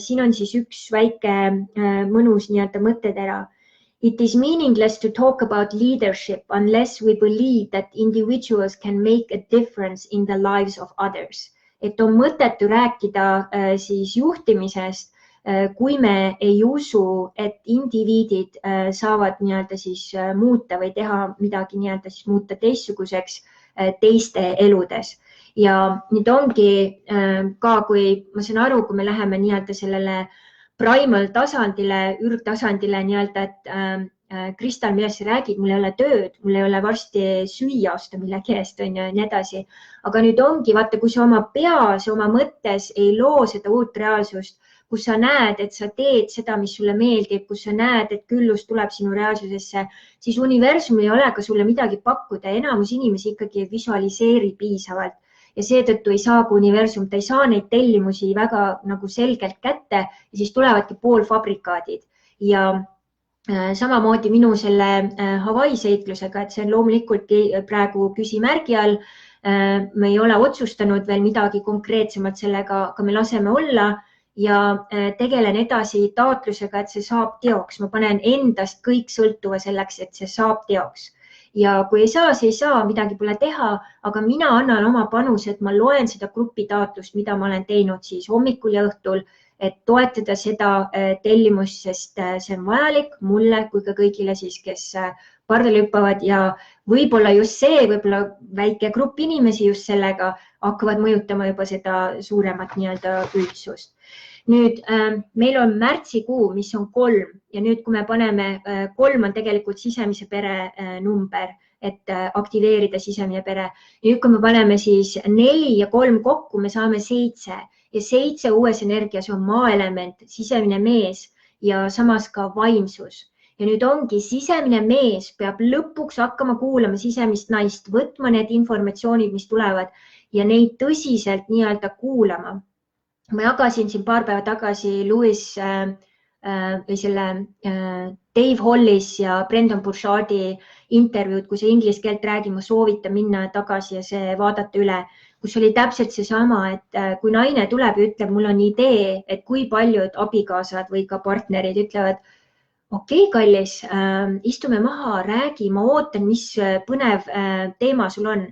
siin on siis üks väike mõnus nii-öelda mõttetera. It is meaningless to talk about leadership unless we believe that individuals can make a difference in the lives of others. Et on mõttetu rääkida siis juhtimisest, kui me ei usu, et indiviidid saavad nii-öelda siis muuta või teha midagi nii-öelda siis muuta teistsuguseks teiste eludes. Ja nüüd ongi ka, kui ma saan aru, kui me läheme nii-öelda sellele primal tasandile, ürgtasandile nii-öelda, et Kristal, millest sa räägid, mul ei ole tööd, mul ei ole varsti süüa osta millegi eest ja nii edasi. Aga nüüd ongi, vaata, kui sa oma peas, oma mõttes ei loo seda uut reaalsust, kus sa näed, et sa teed seda, mis sulle meeldib, kus sa näed, et küllus tuleb sinu reaalsusesse, siis universum ei ole ka sulle midagi pakkuda. Enamus inimesi ikkagi ei visualiseeri piisavalt. Ja seetõttu ei saa universum, ta ei saa neid tellimusi väga nagu selgelt kätte ja siis tulevadki poolfabrikaadid. Ja Samamoodi minu selle Hawaii seiklusega, et see on loomulikult praegu küsimärgi all. Me ei ole otsustanud veel midagi konkreetsemalt sellega, aga me laseme olla ja tegelen edasi taotlusega, et see saab teoks. Ma panen endast kõik sõltuva selleks, et see saab teoks. Ja kui ei saa, siis ei saa, midagi pole teha, aga mina annan oma panuse, et ma loen seda grupi taotlust, mida ma olen teinud siis hommikul ja õhtul, et toetada seda tellimust, sest see on vajalik mulle kui ka kõigile siis, kes pardale hüppavad ja võib-olla just see, võib-olla väike grupp inimesi just sellega hakkavad mõjutama juba seda suuremat nii-öelda üldsust. Nüüd meil on märtsikuu, mis on 3 ja nüüd, kui me paneme 3 on tegelikult sisemise pere number, et aktiveerida sisemine pere. Nüüd, kui me paneme siis 4 ja 3 kokku, me saame 7 ja 7 uues energias on maaelement, sisemine mees ja samas ka vaimsus. Ja nüüd ongi sisemine mees peab lõpuks hakkama kuulama sisemist naist, võtma need informatsioonid, mis tulevad ja neid tõsiselt nii-öelda kuulama. Ma jagasin siin paar päeva tagasi Louis või selle Dave Hollis ja Brendan Burchardi intervjuud, kui see inglise keelt räägib, ma soovitan minna tagasi ja see vaadata üle, kus oli täpselt seesama, et kui naine tuleb ja ütleb, mul on idee, et kui paljud abikaasad või ka partnerid ütlevad, okei, kallis, istume maha, räägi, ma ootan, mis põnev teema sul on.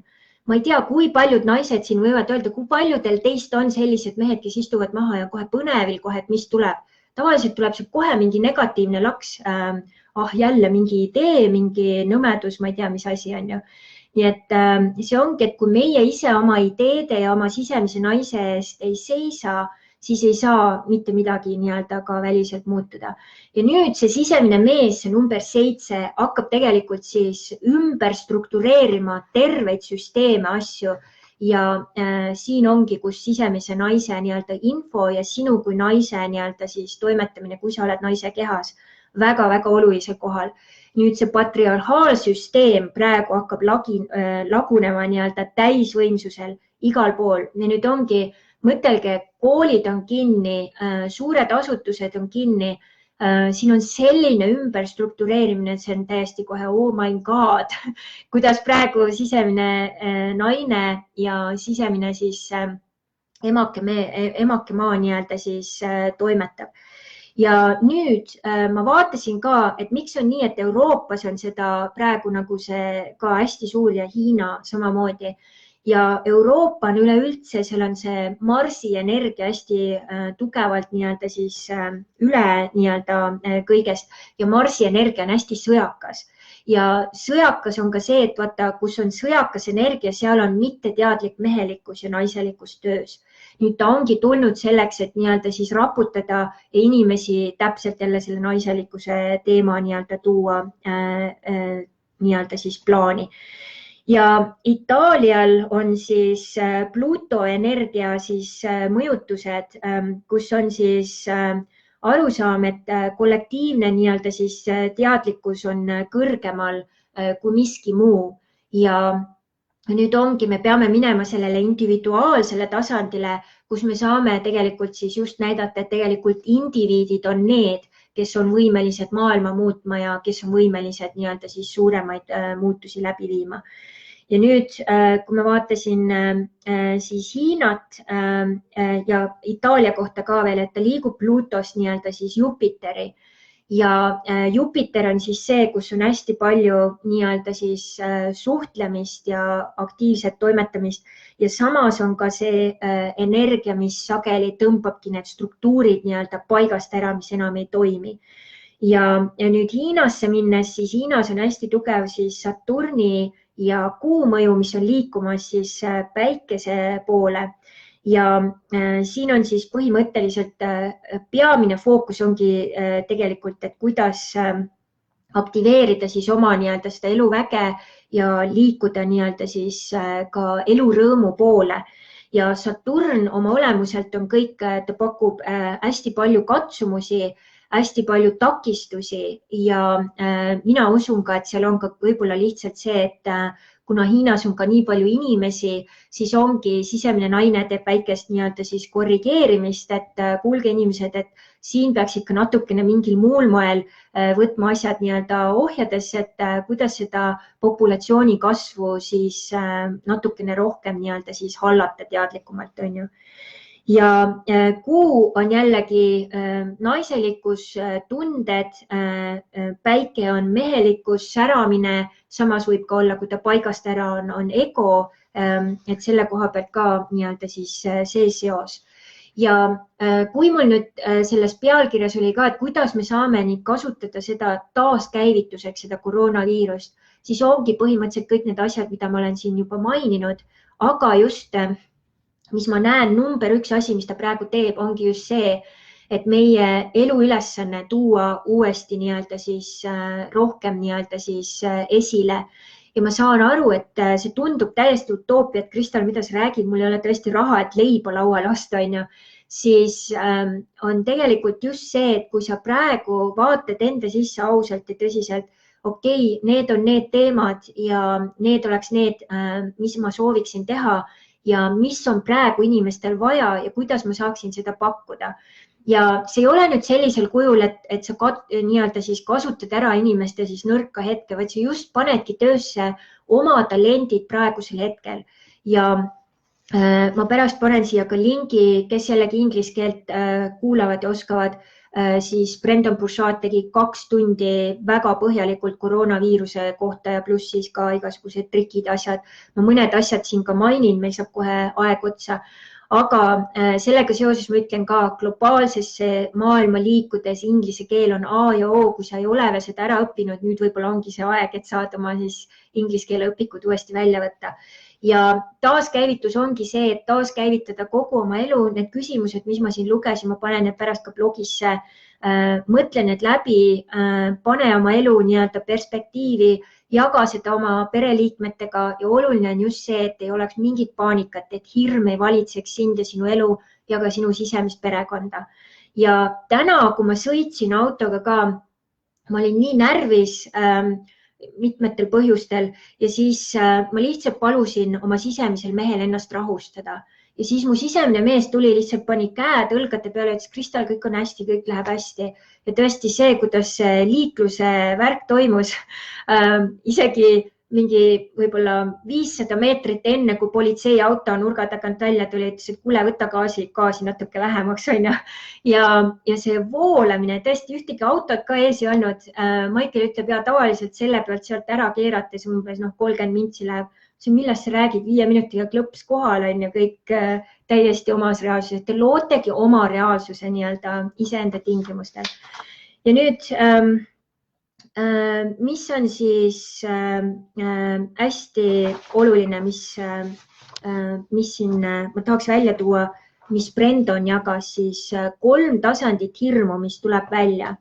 Ma ei tea, kui paljud naised siin võivad öelda, kui paljudel teist on sellised mehed, kes istuvad maha ja kohe põnevil kohe, et mis tuleb. Tavaliselt tuleb see kohe mingi negatiivne laks, jälle mingi idee, mingi nõmedus, ma ei tea, mis asi on ju. Nii et see ongi, et kui meie ise oma ideede ja oma sisemise naise eest ei seisa, siis ei saa mitte midagi nii-öelda ka väliselt muutuda. Ja nüüd see sisemine mees, see number 7, hakkab tegelikult siis ümber struktureerima terveid süsteeme, asju ja siin ongi, kus sisemise naise nii-öelda info ja sinu kui naise nii-öelda siis toimetamine, kui sa oled naise kehas, väga-väga olulisel kohal. Nüüd see patriarhaalsüsteem praegu hakkab lagunema nii-öelda täisvõimsusel igal pool ja nüüd ongi, mõtelge, koolid on kinni, suured asutused on kinni, siin on selline ümberstruktureerimine, see on täiesti kohe, oh my god, kuidas praegu sisemine naine ja sisemine siis emake maa nii-öelda siis toimetab. Ja nüüd ma vaatasin ka, et miks on nii, et Euroopas on seda praegu nagu see ka hästi suur ja Hiina samamoodi. Ja Euroopa on üleüldse, seal on see Marsi energia hästi tugevalt nii-öelda siis üle nii-öelda kõigest ja Marsi energia on hästi sõjakas. Ja sõjakas on ka see, et vaata, kus on sõjakas energia, seal on mitteteadlik mehelikkus ja naiselikkus töös. Nüüd ta ongi tulnud selleks, et nii-öelda siis raputada inimesi täpselt jälle selle naiselikkuse teema nii-öelda tuua nii-öelda siis plaani. Ja Itaalial on siis Pluto energia siis mõjutused, kus on siis arusaam, et kollektiivne nii-öelda siis teadlikkus on kõrgemal kui miski muu ja nüüd ongi, me peame minema sellele individuaalsele tasandile, kus me saame tegelikult siis just näidata, et tegelikult indiviidid on need, kes on võimelised maailma muutma ja kes on võimelised nii-öelda siis suuremaid muutusi läbi viima. Ja nüüd, kui ma vaatasin siis Hiinat ja Itaalia kohta ka veel, et ta liigub Plutost nii-öelda siis Jupiteri ja Jupiter on siis see, kus on hästi palju nii-öelda siis suhtlemist ja aktiivset toimetamist ja samas on ka see energia, mis sageli tõmbabki need struktuurid nii-öelda paigast ära, mis enam ei toimi. Ja nüüd Hiinasse minnes, siis Hiinas on hästi tugev siis Saturni ja kuu mõju, mis on liikumas siis päikese poole ja siin on siis põhimõtteliselt peamine fookus ongi tegelikult, et kuidas aktiveerida siis oma nii-öelda seda eluväge ja liikuda nii-öelda siis ka elurõõmu poole. Ja Saturn oma olemuselt on kõik, ta pakub hästi palju katsumusi, hästi palju takistusi ja mina usun ka, et seal on ka võib-olla lihtsalt see, et kuna Hiinas on ka nii palju inimesi, siis ongi sisemine naine teeb väikest nii-öelda siis korrigeerimist, et kuulge inimesed, et siin peaks ikka natukene mingil muul moel võtma asjad nii-öelda ohjadesse, et kuidas seda populatsiooni kasvu siis natukene rohkem nii-öelda siis hallata teadlikumalt, on ju. Ja kuu on jällegi naiselikkus, tunded, päike on mehelikkus, säramine, samas võib ka olla, kui ta paigast ära on ego, et selle koha pealt ka nii-öelda siis see seos. Ja kui mul nüüd selles pealkirjas oli ka, et kuidas me saame nüüd kasutada seda taaskäivituseks, seda koroonaviirust, siis ongi põhimõtteliselt kõik need asjad, mida ma olen siin juba maininud, aga just mis ma näen, number üks asi, mis ta praegu teeb, ongi just see, et meie eluülesanne tuua uuesti nii-öelda siis rohkem nii-öelda siis esile. Ja ma saan aru, et see tundub täiesti utoopia, et Kristal, mida sa räägid, mul ei ole tõesti raha, et leiba lauale lasta, on ju. Siis on tegelikult just see, et kui sa praegu vaatad enda sisse ausalt ja tõsiselt, okei, need on need teemad ja need oleks need, mis ma sooviksin teha ja mis on praegu inimestel vaja ja kuidas ma saaksin seda pakkuda. Ja see ei ole nüüd sellisel kujul, et sa nii-öelda siis kasutad ära inimeste siis nõrka hetke, vaid sa just panedki töösse oma talendid praegusel hetkel. Ja ma pärast panen siia ka lingi, kes jällegi inglise keelt kuulavad ja oskavad, siis Brendan Bouchard tegi 2 tundi väga põhjalikult koroonaviiruse kohta ja pluss siis ka igasugused trikid, asjad. Ma mõned asjad siin ka mainin, meil saab kohe aeg otsa. Aga sellega seoses ma ütlen ka globaalsesse maailma liikudes, inglise keel on A ja O, kui sa ei ole veel seda ära õppinud, nüüd võib-olla ongi see aeg, et saad oma siis inglise keele õpikud uuesti välja võtta. Ja taaskäivitus ongi see, et taaskäivitada kogu oma elu, need küsimused, mis ma siin lugesin, ma panen need pärast ka blogisse, mõtle need läbi, pane oma elu nii-öelda perspektiivi, jaga seda oma pereliikmetega ja oluline on just see, et ei oleks mingit paanikat, et hirm ei valitseks sind ja sinu elu ja ka sinu sisemist perekonda. Ja täna, kui ma sõitsin autoga ka, ma olin nii närvis mitmetel põhjustel ja siis ma lihtsalt palusin oma sisemisel mehel ennast rahustada. Ja siis mu sisemine mees tuli, lihtsalt pani käed õlgade peale, ütles, Kristal, kõik on hästi, kõik läheb hästi. Ja tõesti see, kuidas liikluse värk toimus, isegi mingi võib-olla 500 meetrit enne, kui politseiauto nurga tagant välja tuli, ütles, et kuule, võta gaasi natuke vähemaks, on ju. Ja see voolamine, tõesti ühtegi autot ka ees ei olnud. Maicel ütleb, ja tavaliselt selle pealt sealt ära keerates umbes 30 mintsi läheb. See millest sa räägid, 5 minutiga klõps kohal on ja kõik täiesti omas reaalsuses. Te lootegi oma reaalsuse nii-öelda iseenda tingimustel. Ja nüüd, mis on siis hästi oluline, mis siin ma tahaks välja tuua, mis Brendan jagas, siis 3 tasandit hirmu, mis tuleb välja.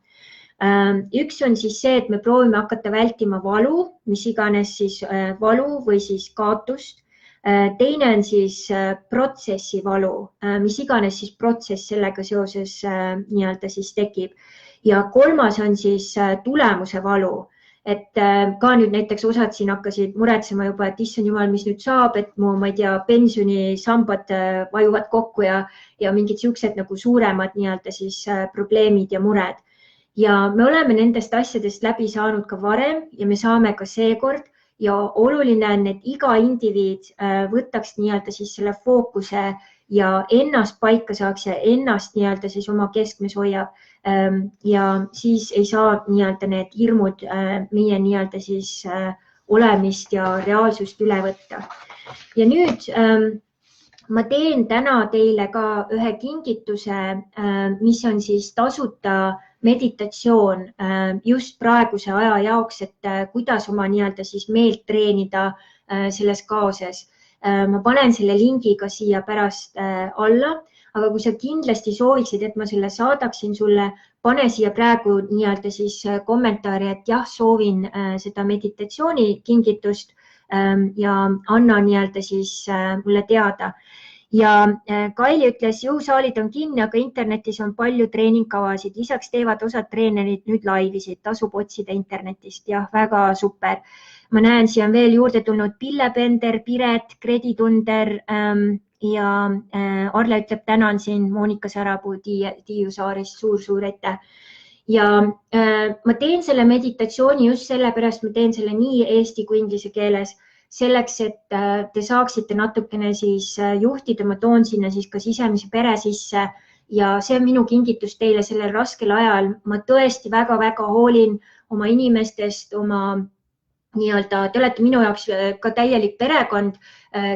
Üks on siis see, et me proovime hakata vältima valu, mis iganes siis valu või siis kaotust. Teine on siis protsessi valu, mis iganes siis protsess sellega seoses nii-öelda siis tekib. Ja 3. on siis tulemuse valu. Et ka nüüd näiteks osad siin hakkasid muretsema juba, et issand jumal, mis nüüd saab, et mu, ma ei tea, pensionisambad vajuvad kokku ja mingid siuksed nagu suuremad nii-öelda siis probleemid ja mured. Ja me oleme nendest asjadest läbi saanud ka varem ja me saame ka seekord ja oluline on, et iga indiviid võtaks nii-öelda siis selle fookuse ja ennast paika saaks ja ennast nii-öelda siis oma keskmes hoiab ja siis ei saa nii-öelda need hirmud meie nii-öelda siis olemist ja reaalsust üle võtta. Ja nüüd ma teen täna teile ka ühe kingituse, mis on siis tasuta meditatsioon just praeguse aja jaoks, et kuidas oma nii-öelda siis meelt treenida selles kaoses. Ma panen selle lingi ka siia pärast alla, aga kui sa kindlasti sooviksid, et ma selle saadaksin sulle, pane siia praegu nii-öelda siis kommentaari, et jah, soovin seda meditatsiooni kingitust ja anna nii-öelda siis mulle teada. Ja Kaili ütles, jõusaalid on kinni, aga internetis on palju treeningkavasid. Lisaks teevad osad treenerid nüüd laivisid, tasub otsida internetist. Jah, väga super. Ma näen, siia on veel juurde tulnud Pille Pender, Piret, Kredi Tunder ja Arle ütleb, tänan siin Monika Särapuu Tiiu saarist, suur-suur aitäh. Ja ma teen selle meditatsiooni just sellepärast, ma teen selle nii eesti kui inglise keeles, selleks, et te saaksite natukene siis juhtida, ma toon sinna siis ka sisemise pere sisse ja see on minu kingitus teile sellel raskel ajal. Ma tõesti väga-väga hoolin oma inimestest, oma nii-öelda, te olete minu jaoks ka täielik perekond,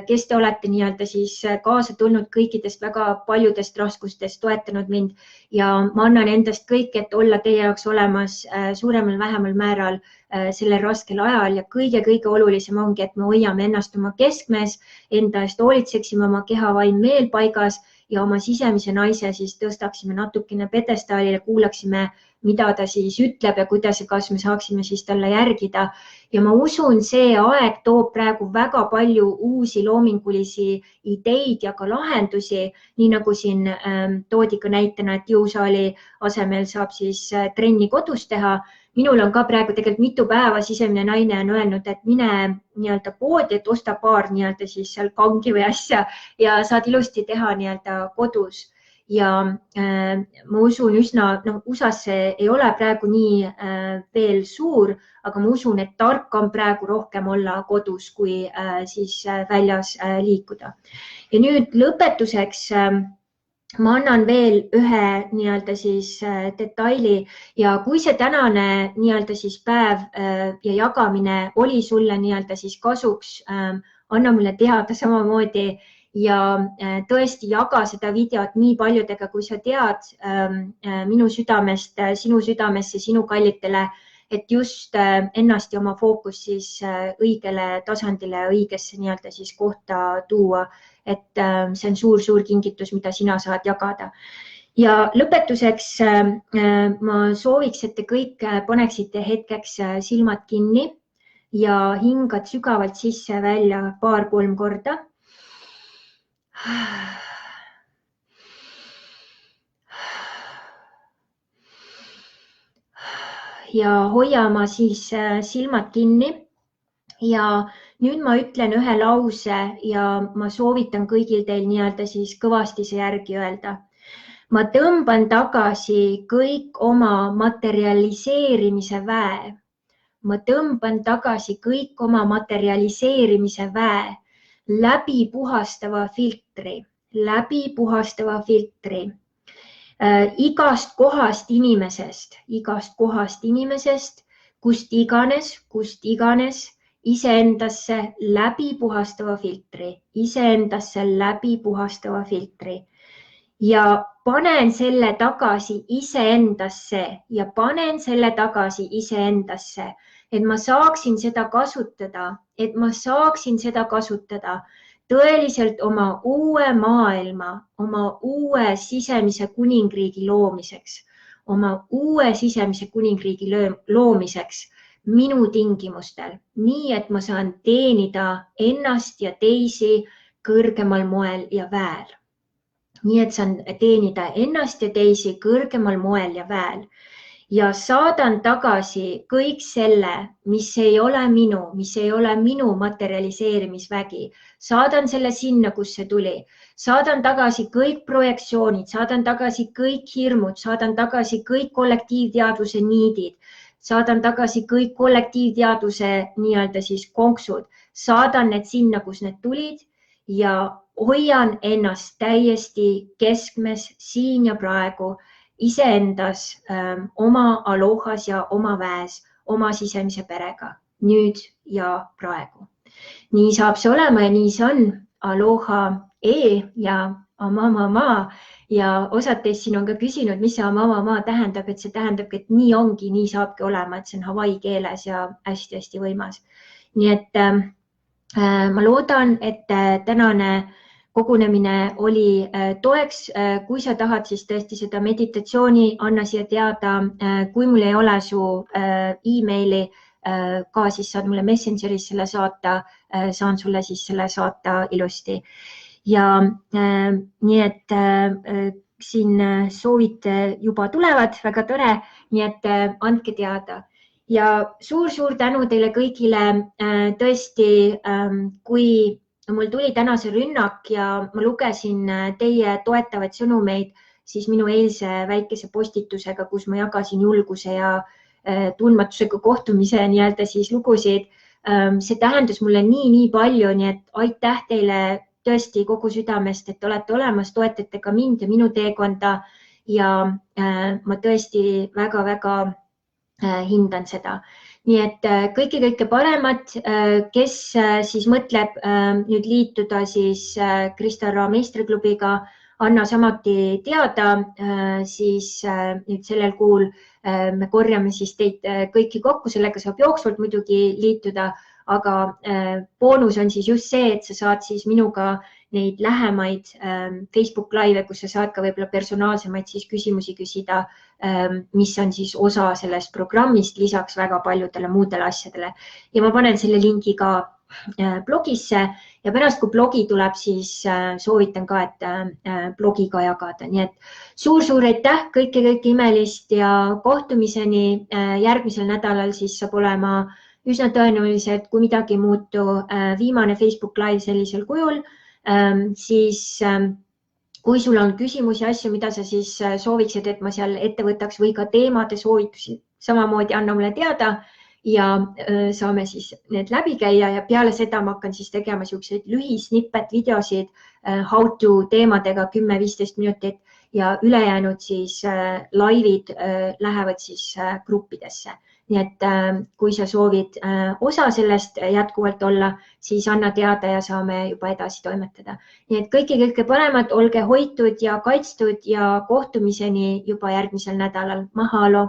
kes te olete nii-öelda siis kaasa tulnud kõikidest väga paljudest raskustest, toetanud mind ja ma annan endast kõik, et olla teie jaoks olemas suuremal-vähemal määral sellel raskel ajal ja kõige-kõige olulisem ongi, et me hoiame ennast oma keskmes, enda eest hoolitseksime oma keha, vaim, meel paigas ja oma sisemise naise siis tõstaksime natukene pedestaalile, kuulaksime, mida ta siis ütleb ja kuidas ja kas me saaksime siis talle järgida. Ja ma usun, see aeg toob praegu väga palju uusi loomingulisi ideid ja ka lahendusi, nii nagu siin toodi ka näitena, et jõusaali asemel saab siis trenni kodus teha. Minul on ka praegu tegelikult mitu päeva sisemine naine on öelnud, et mine nii-öelda poodi, et osta paar nii-öelda siis seal kangi või asja ja saad ilusti teha nii-öelda kodus. Ja ma usun üsna, USA-s ei ole praegu nii veel suur, aga ma usun, et tark on praegu rohkem olla kodus, kui siis väljas liikuda. Ja nüüd lõpetuseks ma annan veel ühe nii-öelda siis detaili ja kui see tänane nii-öelda siis päev ja jagamine oli sulle nii-öelda siis kasuks, anna mulle teada samamoodi ja tõesti jaga seda videot nii paljudega, kui sa tead minu südamest, sinu südamesse, sinu kallitele, et just ennast ja oma fookus siis õigele tasandile, õigesse nii-öelda siis kohta tuua, et see on suur-suur kingitus, mida sina saad jagada. Ja lõpetuseks ma sooviks, et te kõik paneksite hetkeks silmad kinni ja hingad sügavalt sisse-välja 2-3 korda. Ja hoia oma siis silmad kinni ja nüüd ma ütlen ühe lause ja ma soovitan kõigil teil nii-öelda siis kõvasti see järgi öelda. Ma tõmban tagasi kõik oma materialiseerimise väe. Ma tõmban tagasi kõik oma materialiseerimise väe läbi puhastava filtri. Igast kohast inimesest, kust iganes, iseendasse läbi puhastava filtri. Ja panen selle tagasi iseendasse, et ma saaksin seda kasutada, tõeliselt oma uue maailma, oma uue sisemise kuningriigi loomiseks, minu tingimustel, nii et ma saan teenida ennast ja teisi kõrgemal moel ja väel. Ja saadan tagasi kõik selle, mis ei ole minu materialiseerimisvägi. Saadan selle sinna, kus see tuli. Saadan tagasi kõik projektsioonid, saadan tagasi kõik hirmud, saadan tagasi kõik kollektiivteadvuse niidid, saadan tagasi kõik kollektiivteadvuse nii-öelda siis konksud. Saadan need sinna, kus need tulid ja hoian ennast täiesti keskmes siin ja praegu, iseendas, oma alohas ja oma väes, oma sisemise perega, nüüd ja praegu. Nii saab see olema ja nii see on. Aloha ja amamama ja osad teist siin on ka küsinud, mis see amamama tähendab, et see tähendabki, et nii ongi, nii saabki olema, et see on Hawaii keeles ja hästi-hästi võimas. Nii et ma loodan, et tänane kogunemine oli toeks. Kui sa tahad, siis tõesti seda meditatsiooni anna siia teada. Kui mul ei ole su e-maili ka, siis saad mulle Messengeris selle saata. Saan sulle siis selle saata ilusti. ja nii et siin soovid juba tulevad, väga tore, nii et andke teada. Ja suur-suur tänu teile kõigile. Tõesti, kui mul tuli täna see rünnak ja ma lugesin teie toetavaid sõnumeid, siis minu eilse väikese postitusega, kus ma jagasin julguse ja tundmatusega kohtumise nii-öelda siis lugusid, see tähendas mulle nii palju, nii et aitäh teile tõesti kogu südamest, et olete olemas, toetate ka mind ja minu teekonda ja ma tõesti väga-väga hindan seda. Nii et kõike paremat, kes siis mõtleb nüüd liituda siis Krista Arro meistriklubiga, anna samuti teada, siis nüüd sellel kuul me korjame siis teid kõiki kokku, sellega saab jooksvalt muidugi liituda, aga boonus on siis just see, et sa saad siis minuga neid lähemaid Facebook live, kus sa saad ka võib-olla personaalsemaid siis küsimusi küsida, mis on siis osa sellest programmist lisaks väga paljudele muudele asjadele. Ja ma panen selle lingi ka blogisse ja pärast, kui blogi tuleb, siis soovitan ka, et blogi ka jagada. Nii et suur-suur aitäh, kõike imelist ja kohtumiseni järgmisel nädalal siis saab olema üsna tõenäoliselt, kui midagi ei muutu, viimane Facebook live sellisel kujul. Siis kui sul on küsimusi, asju, mida sa siis sooviksid, et ma seal ette võtaks või ka teemade soovitusi, samamoodi anna mulle teada ja saame siis need läbi käia ja peale seda ma hakkan siis tegema selliseid lühisnippet videosid how to teemadega 10-15 minutit ja ülejäänud siis laivid lähevad siis gruppidesse. Nii et kui sa soovid osa sellest jätkuvalt olla, siis anna teada ja saame juba edasi toimetada. Nii et kõike paremat, olge hoitud ja kaitstud ja kohtumiseni juba järgmisel nädalal. Mahalo!